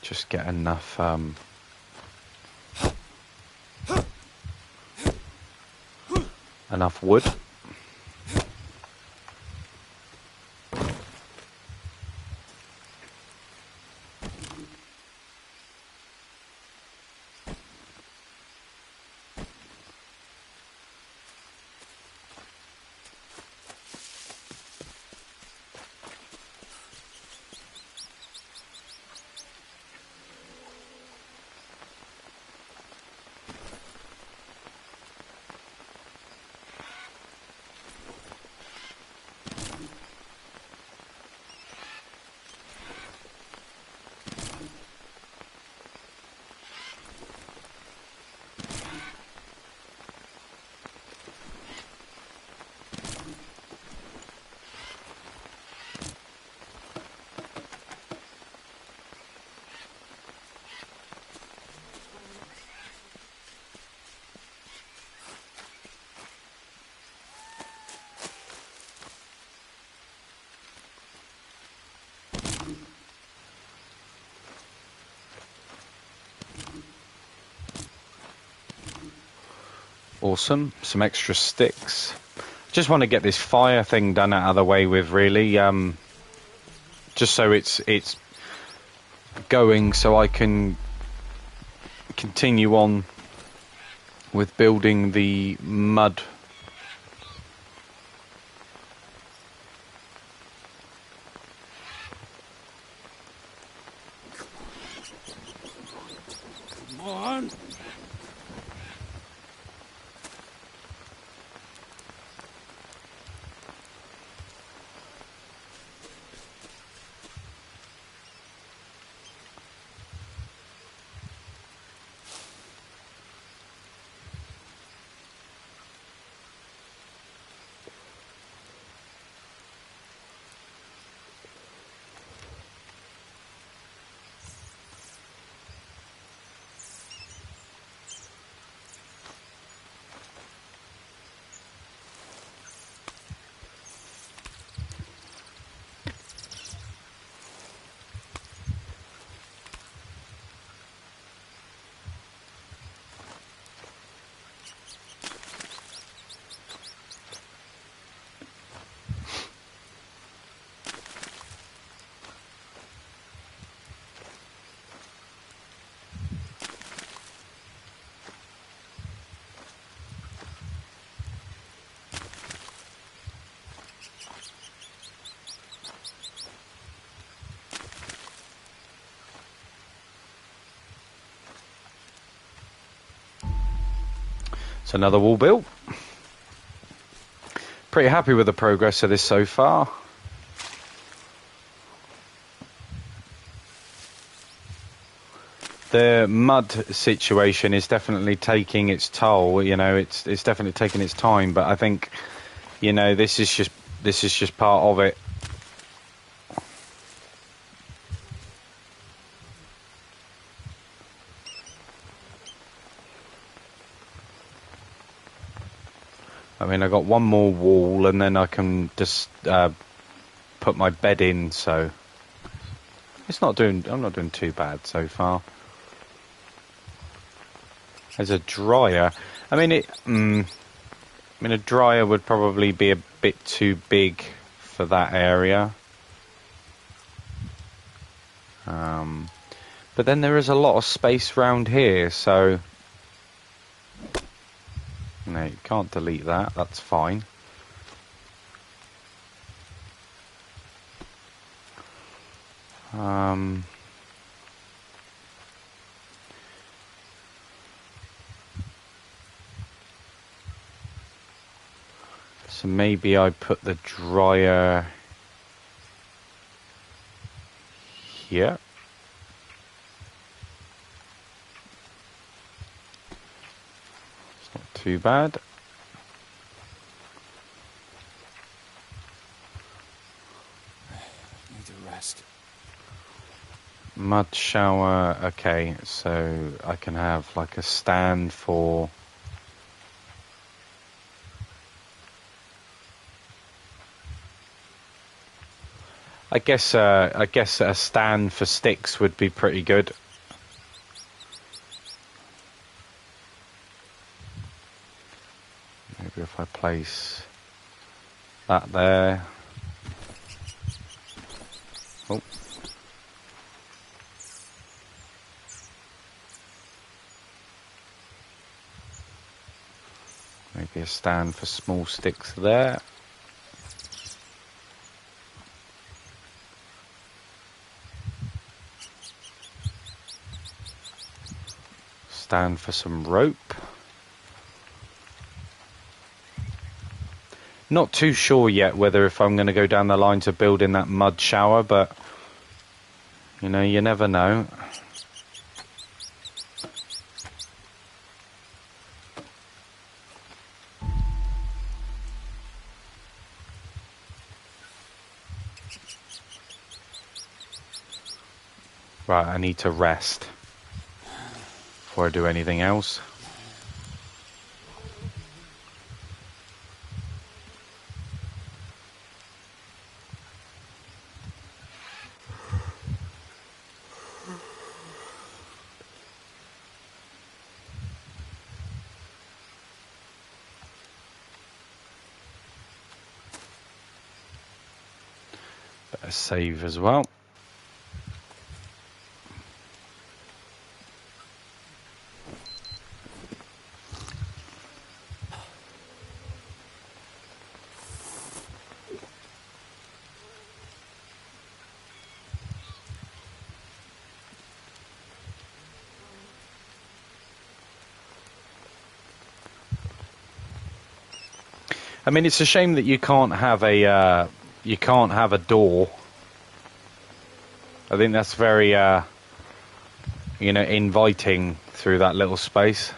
Just get enough... enough wood. Awesome. Some extra sticks. Just want to get this fire thing done out of the way with, really. Just so it's going, so I can continue on with building the mud. Come on. It's another wall built. Pretty happy with the progress of this so far. The mud situation is definitely taking its toll. You know, it's definitely taking its time. But I think, you know, this is just part of it. I mean, I got one more wall, and then I can just put my bed in. So it's not doing. I'm not doing too bad so far. There's a dryer. I mean, a dryer would probably be a bit too big for that area. But then there is a lot of space round here, so no, you can't delete that. That's fine. So maybe I put the dryer here. It's not too bad. Need to rest. Mud shower. Okay, so I can have like a stand for... I guess a stand for sticks would be pretty good. Maybe if I place that there. Oh. Maybe a stand for small sticks there. Stand for some rope. Not too sure yet whether if I'm going to go down the lines of building that mud shower, but you know, you never know. Right, I need to rest before I do anything else. Better save as well. I mean, it's a shame that you can't have a door. I think that's very you know, inviting through that little space.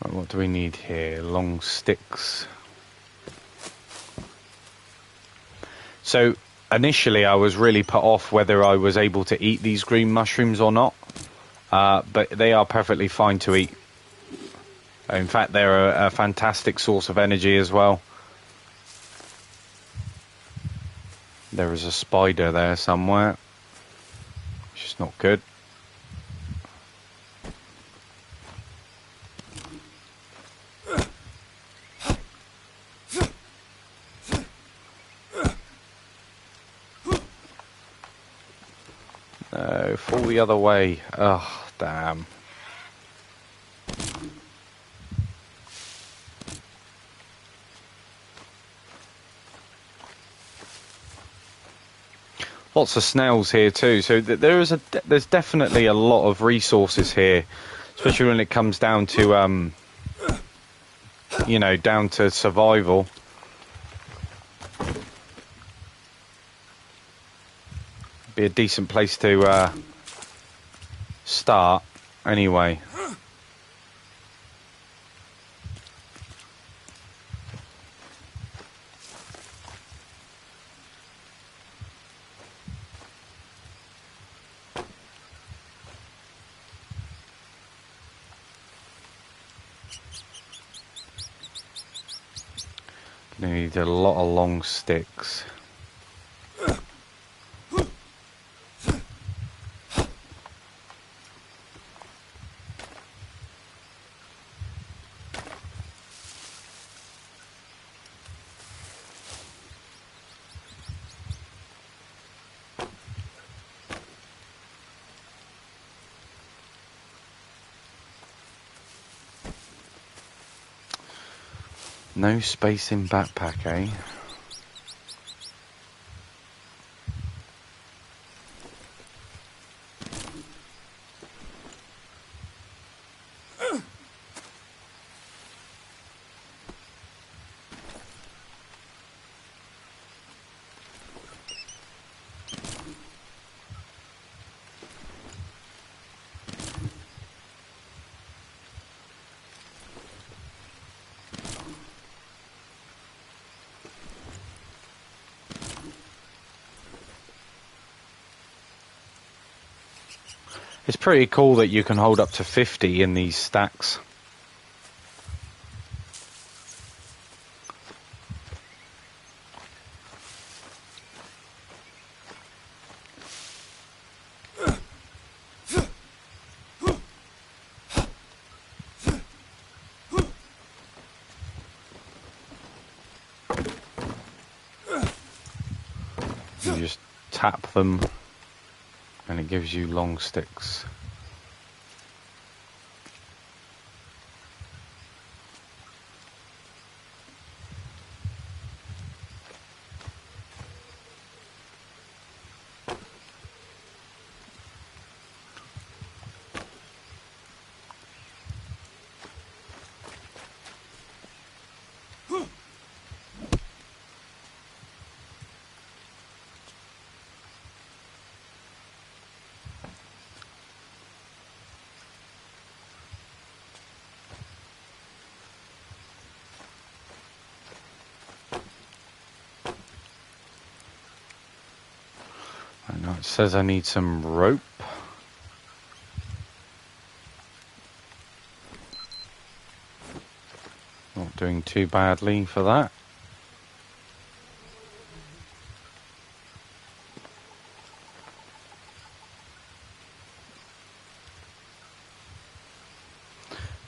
Right, what do we need here? Long sticks. So initially I was really put off whether I was able to eat these green mushrooms or not, but they are perfectly fine to eat. In fact, they're a fantastic source of energy as well. There is a spider there somewhere, which is not good. No, fall the other way. Oh, damn. Lots of snails here too, so there's definitely a lot of resources here, especially when it comes down to down to survival. Be a decent place to start anyway. Gonna need a lot of long sticks. No space in backpack, eh? It's pretty cool that you can hold up to 50 in these stacks. You just tap them and it gives you long sticks. I know it says I need some rope. Not doing too badly for that.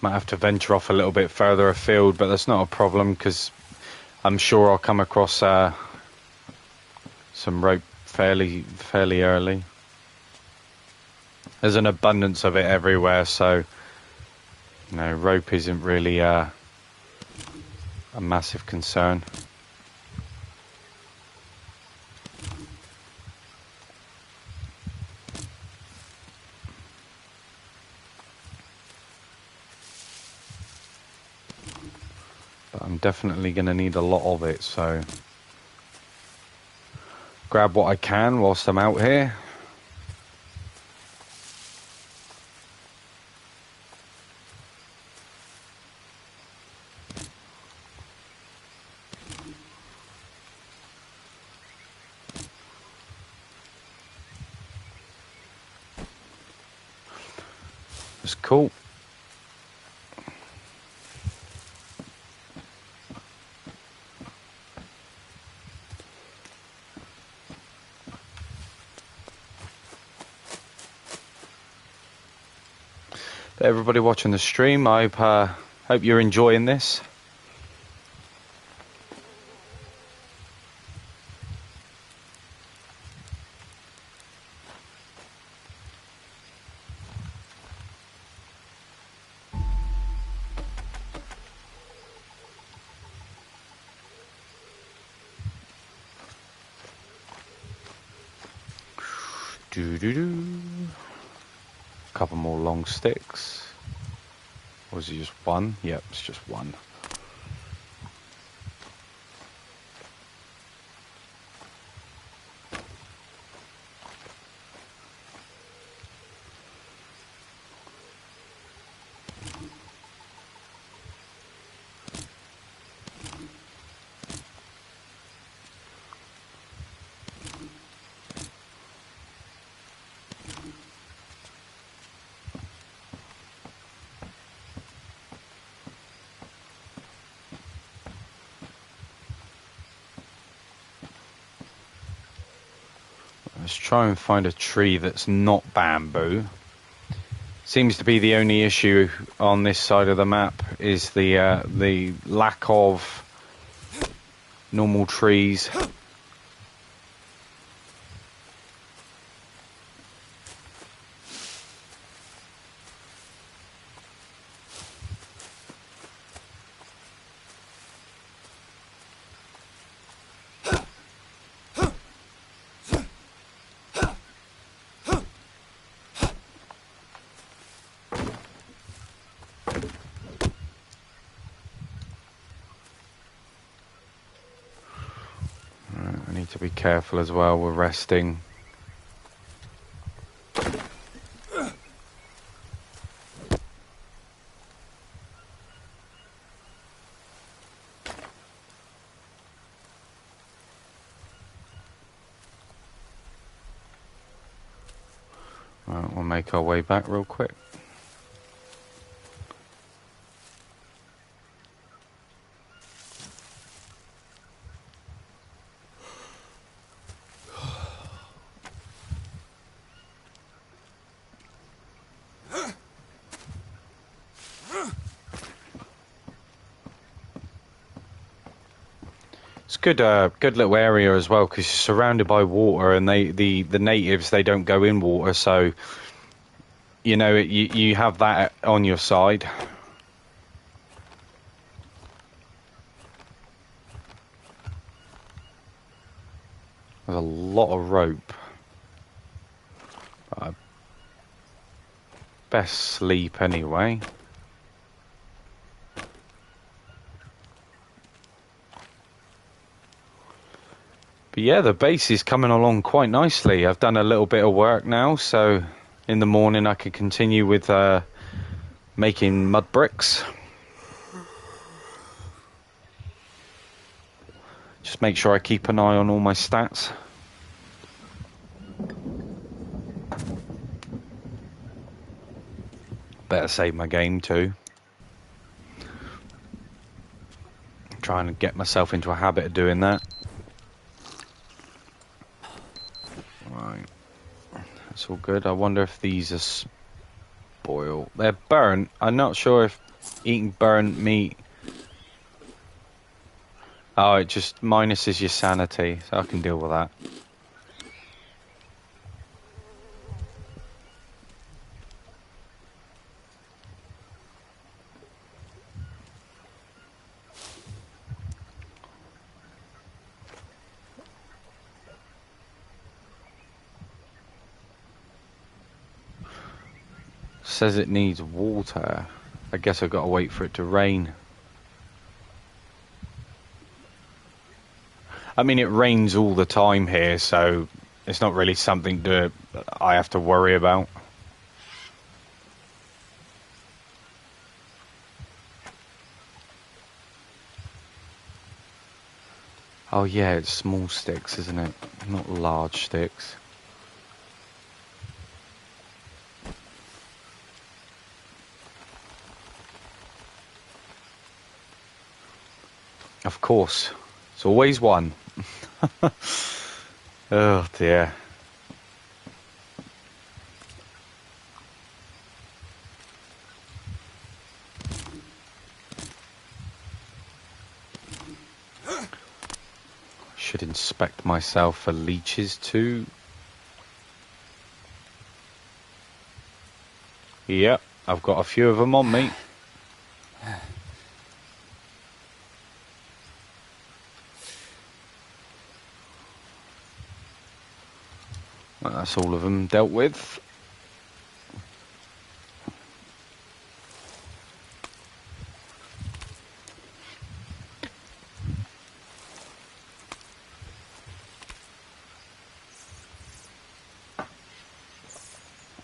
Might have to venture off a little bit further afield, but that's not a problem because I'm sure I'll come across some rope fairly early. There's an abundance of it everywhere, so rope isn't really a massive concern. But I'm definitely going to need a lot of it, so grab what I can whilst I'm out here. It's cool. Everybody watching the stream, I hope you're enjoying this. Do. Couple more long sticks. Or is it just one? Yep, it's just one. Let's try and find a tree that's not bamboo. Seems to be the only issue on this side of the map is the lack of normal trees. I need to be careful as well. We're resting. Right, we'll make our way back real quick. It's good, good little area as well because you're surrounded by water, and the natives, they don't go in water, so you know you have that on your side. There's a lot of rope. But I best sleep anyway. But yeah, the base is coming along quite nicely. I've done a little bit of work now, so in the morning I can continue with making mud bricks. Just make sure I keep an eye on all my stats. Better save my game too. I'm trying to get myself into a habit of doing that. Right. That's all good. I wonder if these are spoiled. They're burnt. I'm not sure if eating burnt meat... Oh, it just minuses your sanity, so I can deal with that. Says it needs water. I guess I've got to wait for it to rain. I mean, it rains all the time here, so it's not really something I have to worry about. Oh yeah, it's small sticks, isn't it? Not large sticks. Of course. It's always one. Oh dear. Should inspect myself for leeches too. Yep, I've got a few of them on me. That's all of them dealt with. A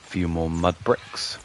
few more mud bricks.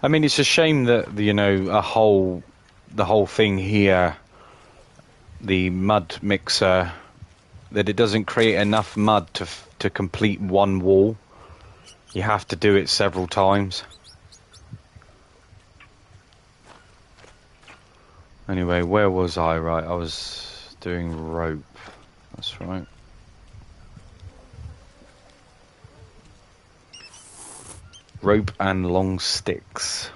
I mean, it's a shame that the whole thing here, the mud mixer, that it doesn't create enough mud to complete one wall. You have to do it several times. Anyway, where was I? Right, I was doing rope. That's right. Rope and long sticks.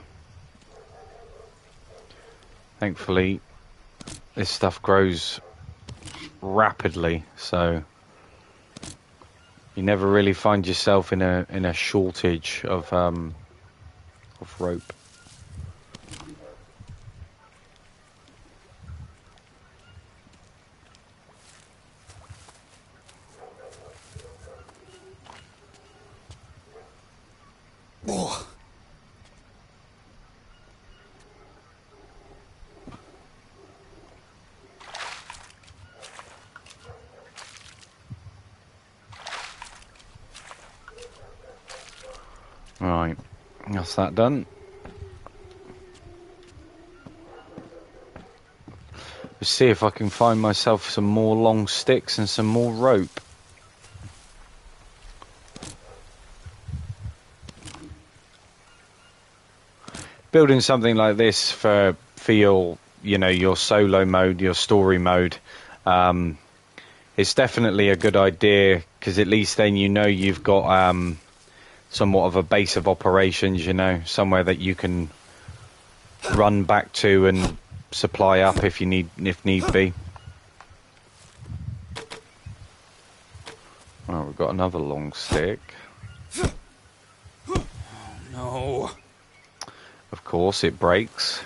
Thankfully, this stuff grows rapidly, so you never really find yourself in a shortage of rope. Oh. Right, that's that done. Let's see if I can find myself some more long sticks and some more rope. Building something like this for your solo mode, your story mode, it's definitely a good idea, because at least then you've got somewhat of a base of operations, somewhere that you can run back to and supply up if need be. Oh, we've got another long stick. Oh, no. Of course, it breaks.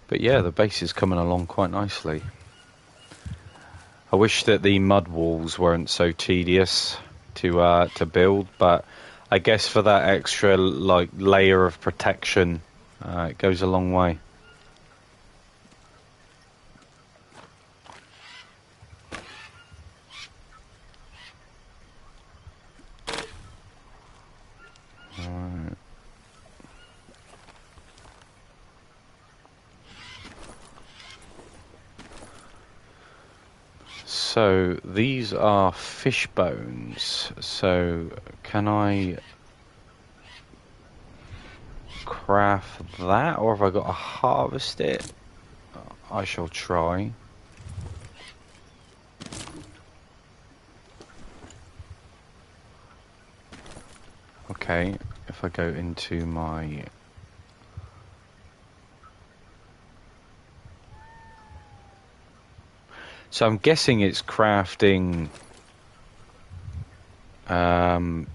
But yeah, the base is coming along quite nicely. I wish that the mud walls weren't so tedious to build, but I guess for that extra layer of protection, it goes a long way. Right. So these are fish bones. So can I craft that, or have I got to harvest it? I shall try. Okay, if I go into my... So I'm guessing it's crafting bone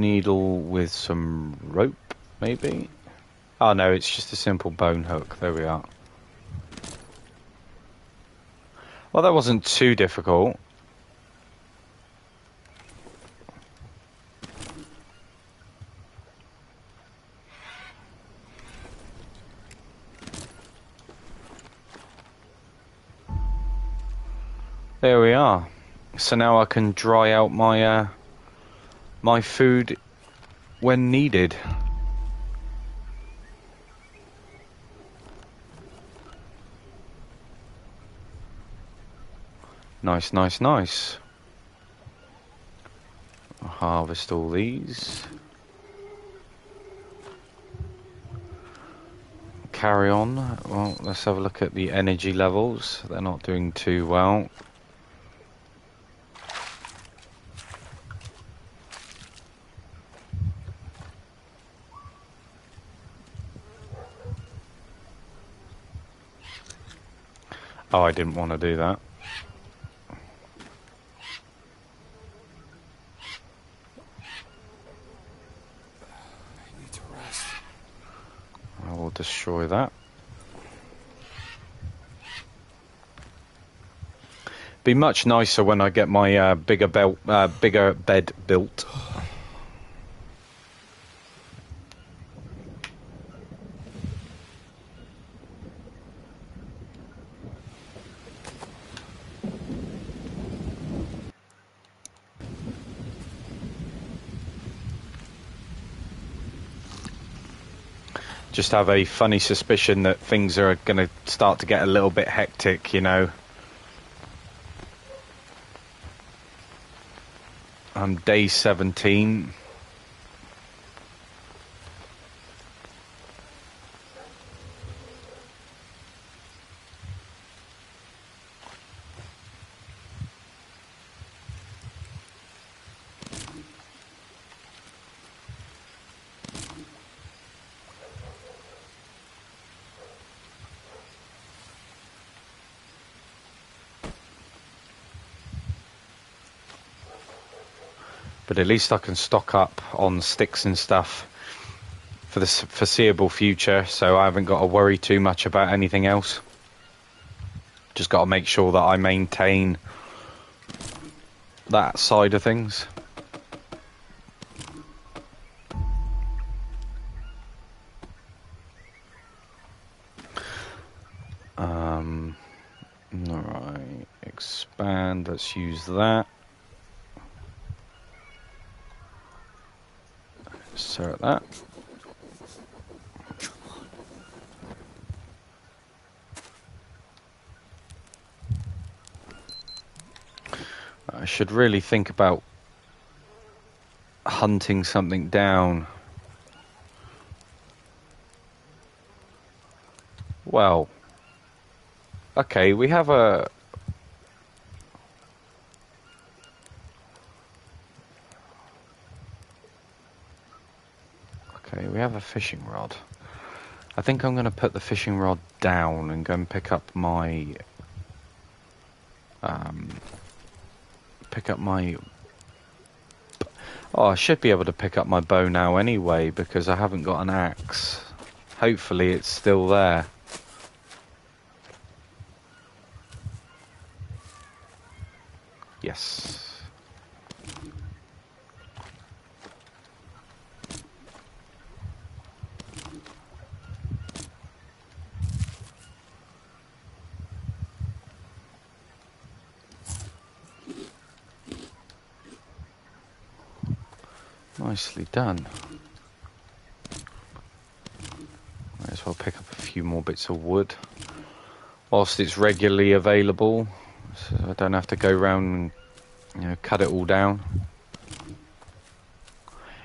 needle with some rope, maybe? Oh no, it's just a simple bone hook. There we are. Well, that wasn't too difficult. There we are. So now I can dry out my my food when needed. Nice, nice, nice. I'll harvest all these. Carry on. Well, let's have a look at the energy levels. They're not doing too well. Oh, I didn't want to do that. I need to rest. I will destroy that. Be much nicer when I get my bigger bed built. Just have a funny suspicion that things are going to start to get a little bit hectic, you know. I'm day 17. But at least I can stock up on sticks and stuff for the foreseeable future, so I haven't got to worry too much about anything else. Just got to make sure that I maintain that side of things. Alright, expand, let's use that. Insert that. I should really think about hunting something down. Well, okay, we have a... Okay, we have a fishing rod. I think I'm going to put the fishing rod down and go and pick up my... Oh, I should be able to pick up my bow now anyway, because I haven't got an axe. Hopefully it's still there. Yes. Nicely done. Might as well pick up a few more bits of wood whilst it's regularly available, so I don't have to go round and, you know, cut it all down.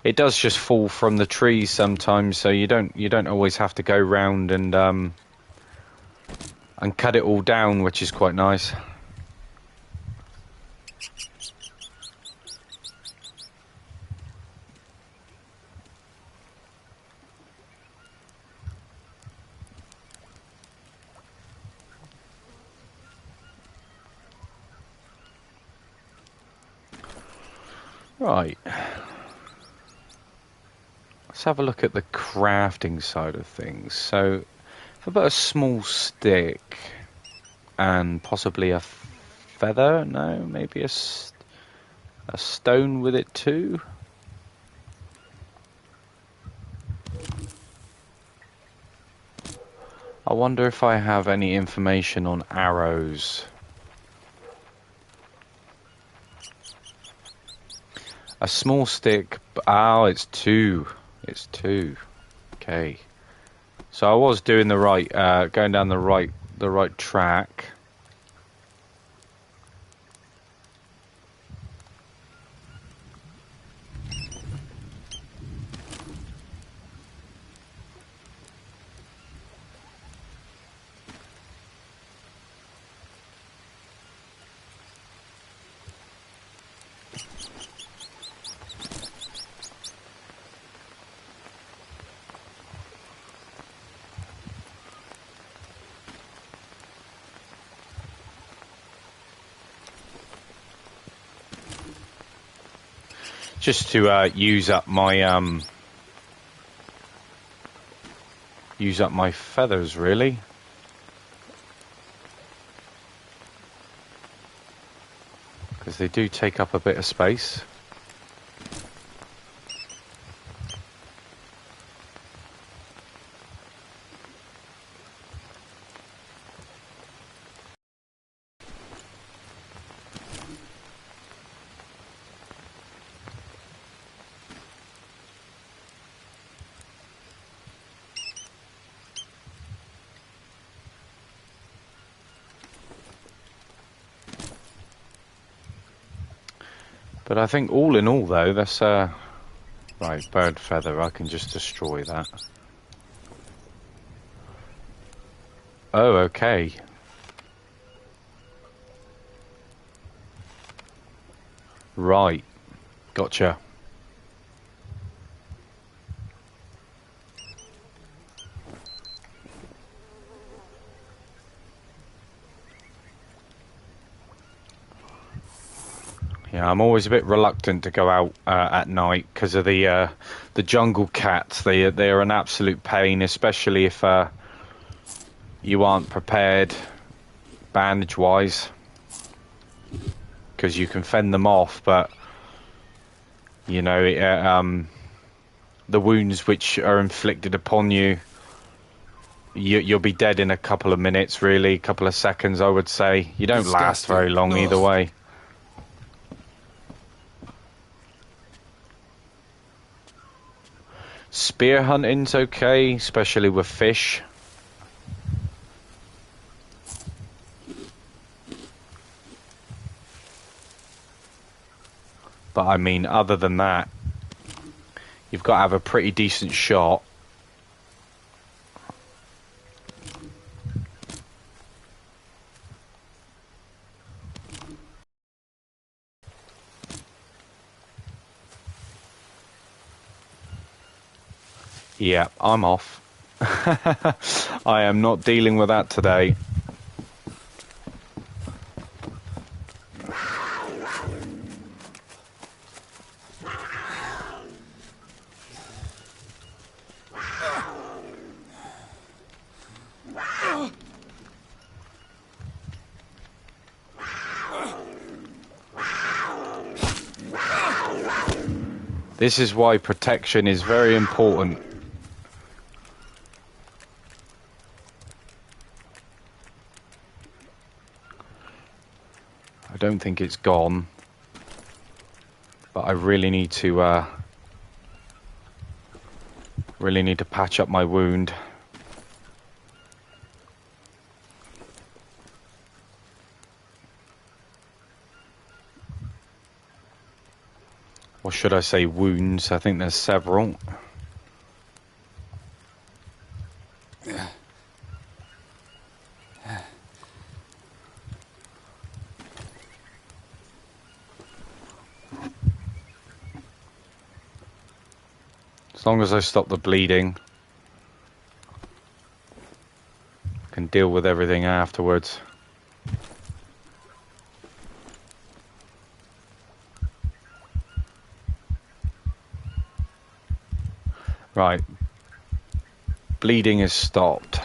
It does just fall from the trees sometimes, so you don't always have to go round and cut it all down, which is quite nice. Right. Let's have a look at the crafting side of things. So, if I put a small stick and possibly a feather, no, maybe a stone with it too. I wonder if I have any information on arrows. A small stick. Oh, it's two. It's two. Okay. So I was doing the right, going down the right track. Just to use up my feathers, really. Because they do take up a bit of space. But I think all in all, though, that's right, bird feather. I can just destroy that. Oh, okay. Right. Gotcha. Yeah, I'm always a bit reluctant to go out at night because of the jungle cats. They are an absolute pain, especially if you aren't prepared bandage-wise, because you can fend them off, but you know the wounds which are inflicted upon you, you'll be dead in a couple of minutes, really, a couple of seconds, I would say. You don't last very long either way. Spear hunting's okay, especially with fish. But I mean, other than that, you've got to have a pretty decent shot. Yeah, I'm off. I am not dealing with that today. This is why protection is very important. I don't think it's gone, but I really need to patch up my wound. Or should I say wounds? I think there's several. As long as I stop the bleeding, I can deal with everything afterwards. Right. Bleeding has stopped.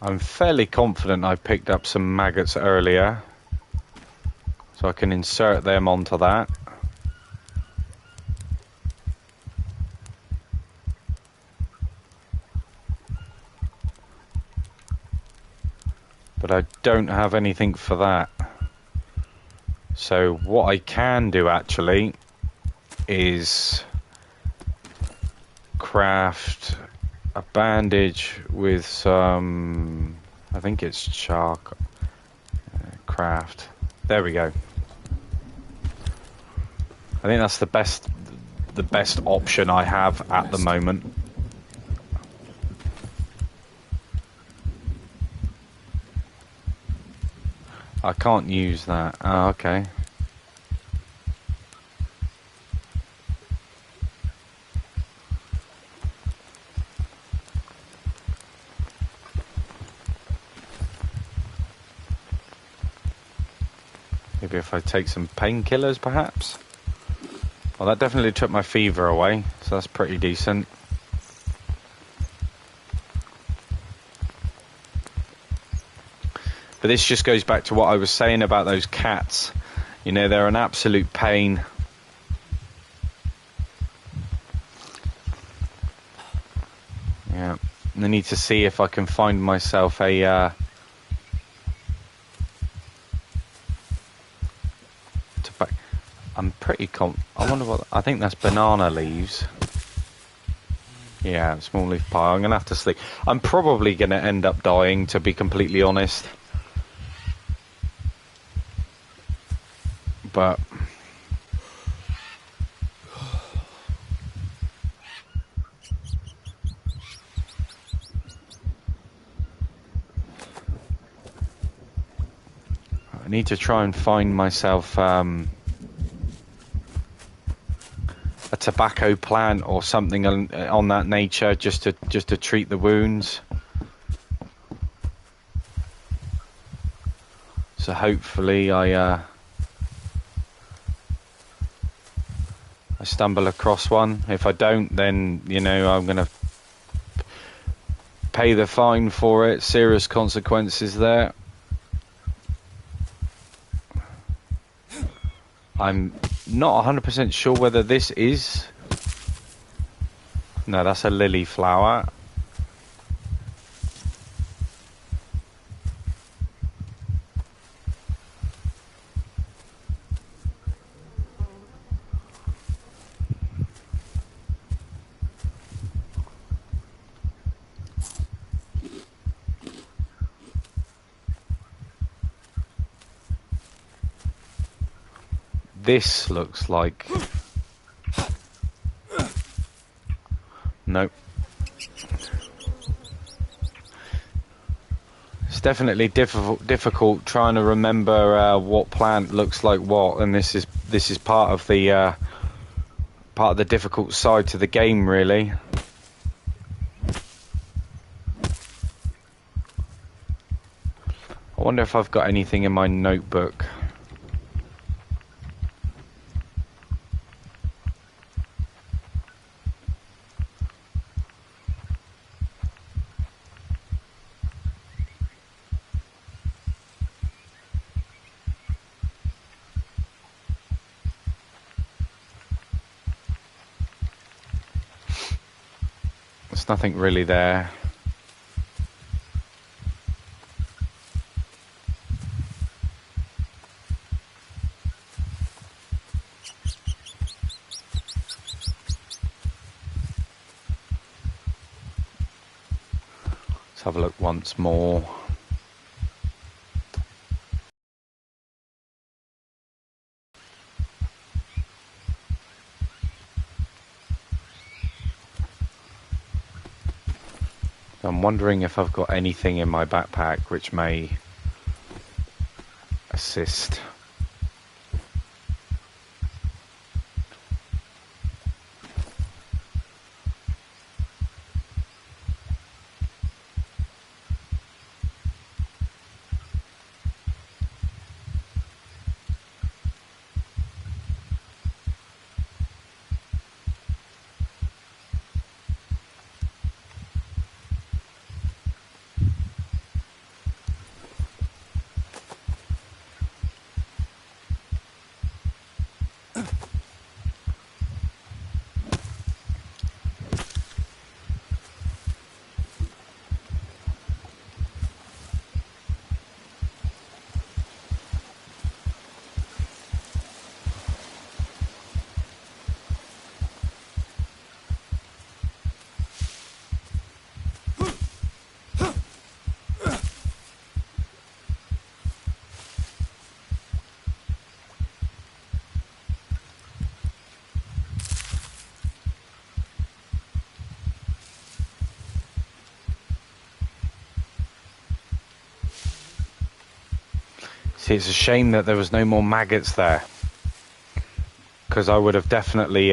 I'm fairly confident I picked up some maggots earlier, so I can insert them onto that. But I don't have anything for that. So what I can do actually is craft a bandage with some, I think it's charcoal. Craft. There we go. I think that's the best option I have at the moment. I can't use that. Oh, okay. Maybe if I take some painkillers, perhaps? Well, that definitely took my fever away, so that's pretty decent. But this just goes back to what I was saying about those cats. You know, they're an absolute pain. Yeah. And I need to see if I can find myself a... I'm pretty I wonder what... I think that's banana leaves. Yeah, small leaf pie. I'm going to have to sleep. I'm probably going to end up dying, to be completely honest. But... I need to try and find myself... a tobacco plant or something on that nature, just to treat the wounds. So hopefully I stumble across one. If I don't, then you know I'm gonna pay the fine for it. Serious consequences there. I'm not 100% sure whether this is... No, that's a lily flower. This looks like... Nope. It's definitely difficult trying to remember what plant looks like what, and this is part of the difficult side to the game, really. I wonder if I've got anything in my notebook. There's nothing really there. Let's have a look once more. I'm wondering if I've got anything in my backpack which may assist. See, it's a shame that there was no more maggots there, because I would have definitely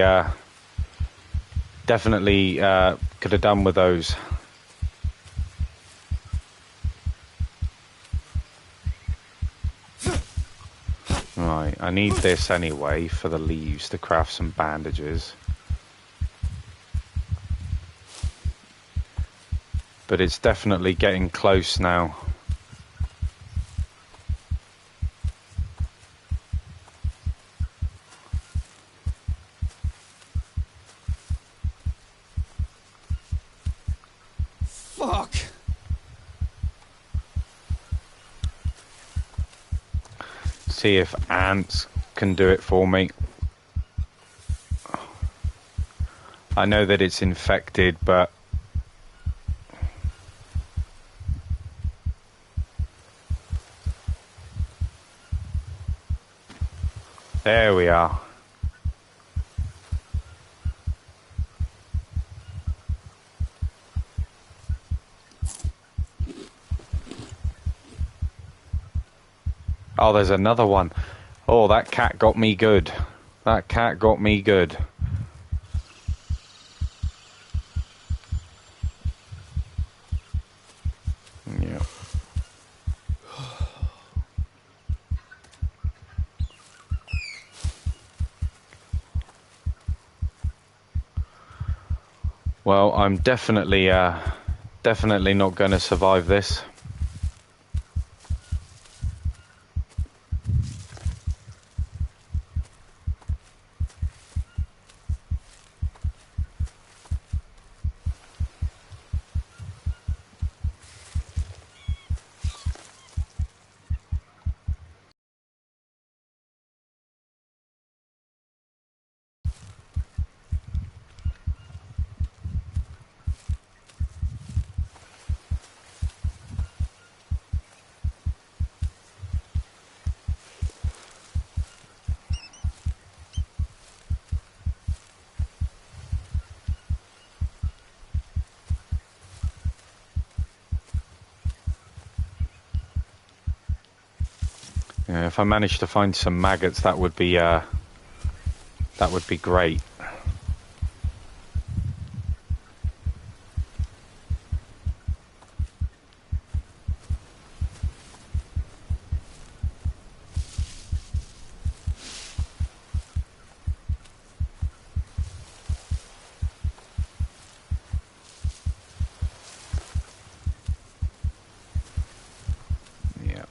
could have done with those. Right, I need this anyway for the leaves to craft some bandages. But it's definitely getting close now. Fuck! See if ants can do it for me. I know that it's infected, but there we are. Oh, there's another one. Oh, that cat got me good. That cat got me good. Yeah. Well, I'm definitely not going to survive this. Yeah, if I manage to find some maggots, that would be great. Yeah.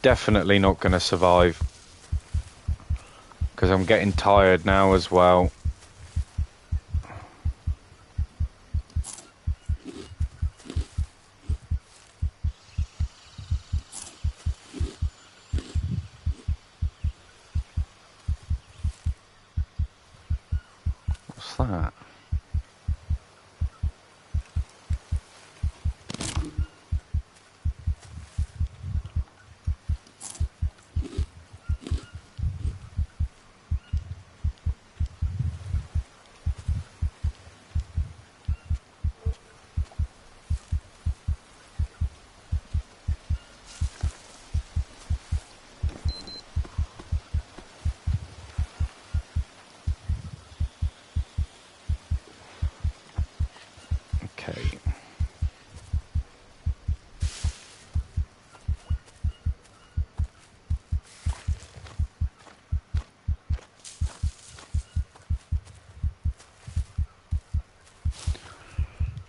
Definitely not going to survive, because I'm getting tired now as well. What's that?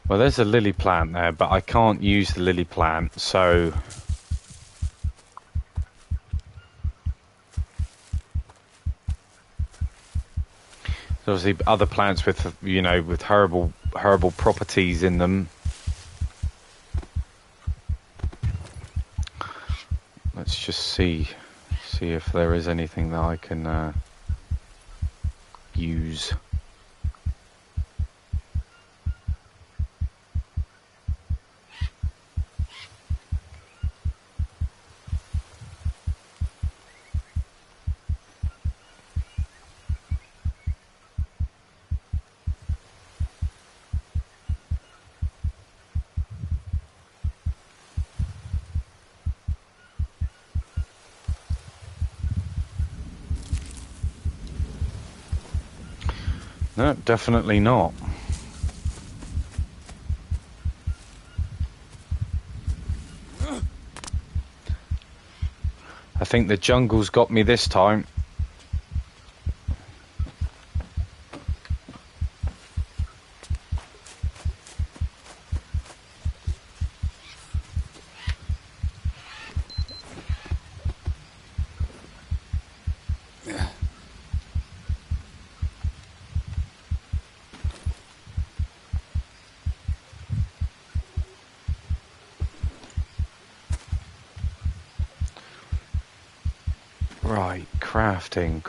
Well, there's a lily plant there, but I can't use the lily plant, so... There's obviously other plants with, you know, with herbal properties in them. Let's just see if there is anything that I can use. No, definitely not. I think the jungle's got me this time. Right, crafting.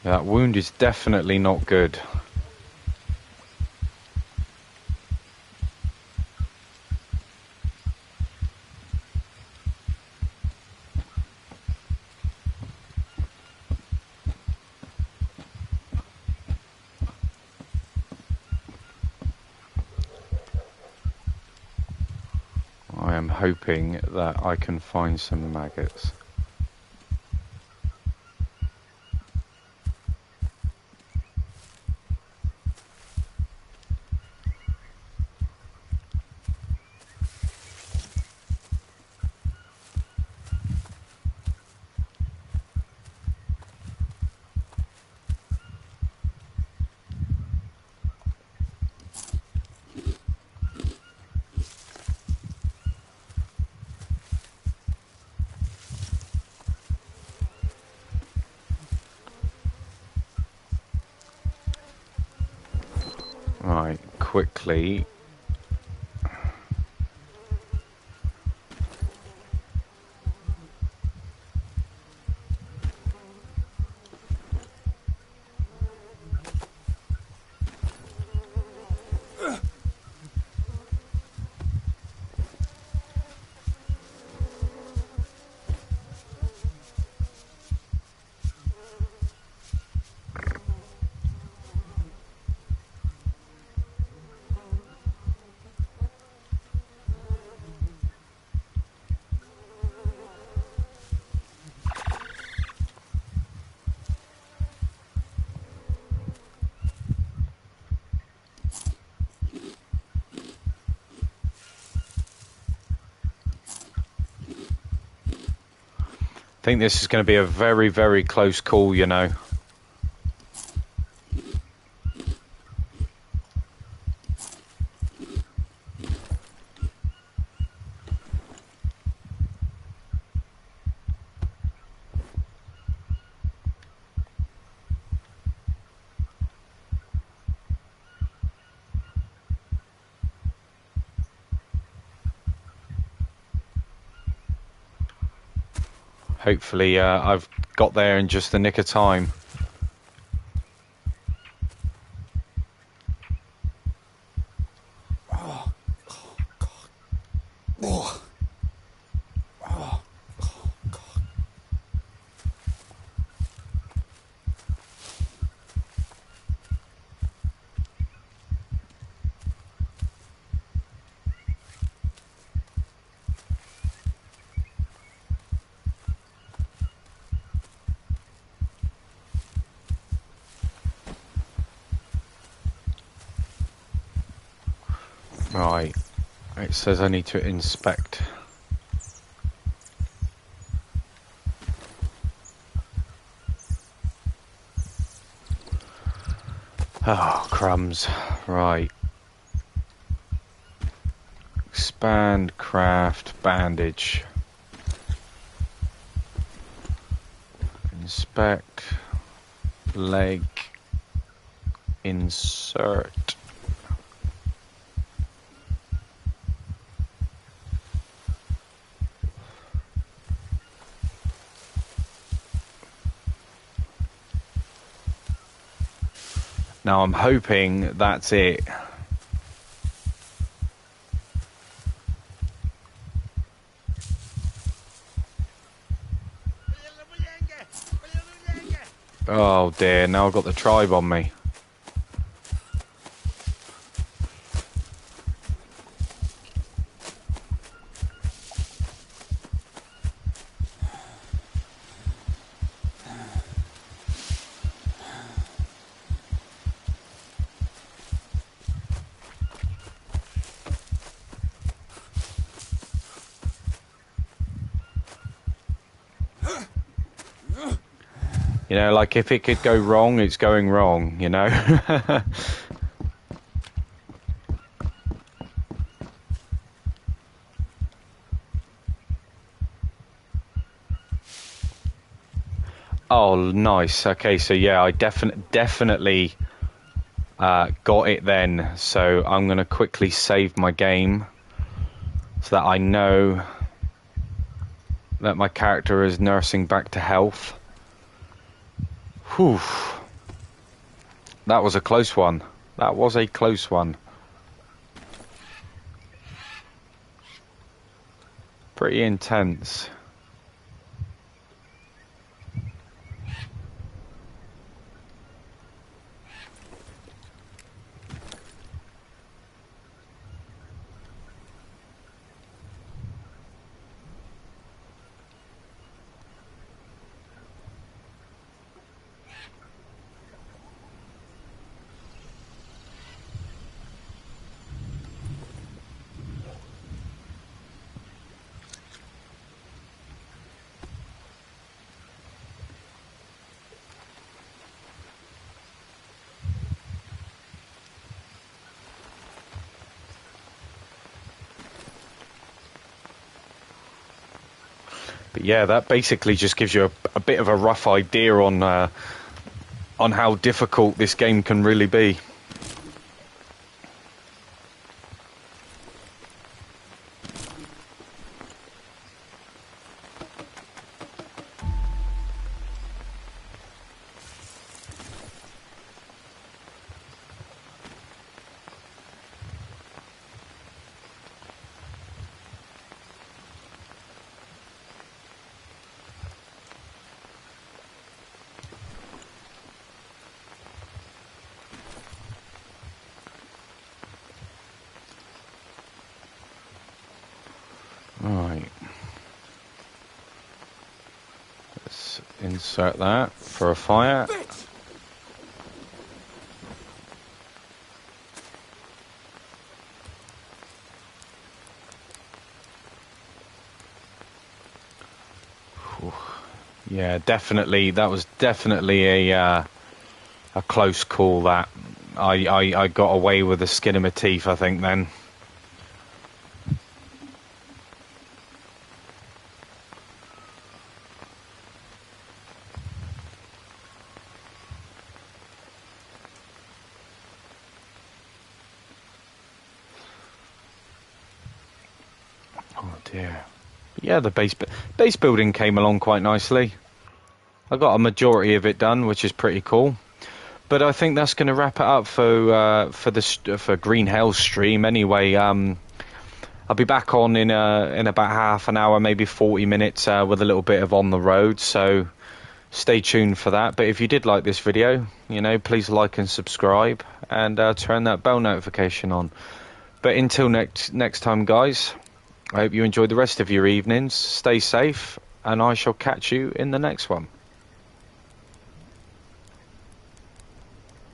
That wound is definitely not good. I am hoping that I can find some maggots. Right, quickly. I think this is going to be a very, very close call, you know. Hopefully, I've got there in just the nick of time. Right. It says I need to inspect. Oh, crumbs. Right. Expand, craft, bandage. Inspect. Leg. Insert. Now I'm hoping that's it. Oh dear, now I've got the tribe on me. You know, like if it could go wrong, it's going wrong, you know? Oh, nice. Okay, so yeah, I definitely got it then. So I'm going to quickly save my game so that I know that my character is nursing back to health. Whew. That was a close one. That was a close one. Pretty intense. But yeah, that basically just gives you a bit of a rough idea on how difficult this game can really be. Right. Let's insert that for a fire. Whew. Yeah, definitely. That was definitely a close call. That I got away with the skin of my teeth, I think. Then. Oh dear. Yeah, the base building came along quite nicely. I got a majority of it done, which is pretty cool. But I think that's going to wrap it up for Green Hell's stream. Anyway, I'll be back on in about half an hour, maybe 40 minutes, with a little bit of on the road. So stay tuned for that. But if you did like this video, you know, please like and subscribe and turn that bell notification on. But until next time, guys. I hope you enjoy the rest of your evenings. Stay safe, and I shall catch you in the next one.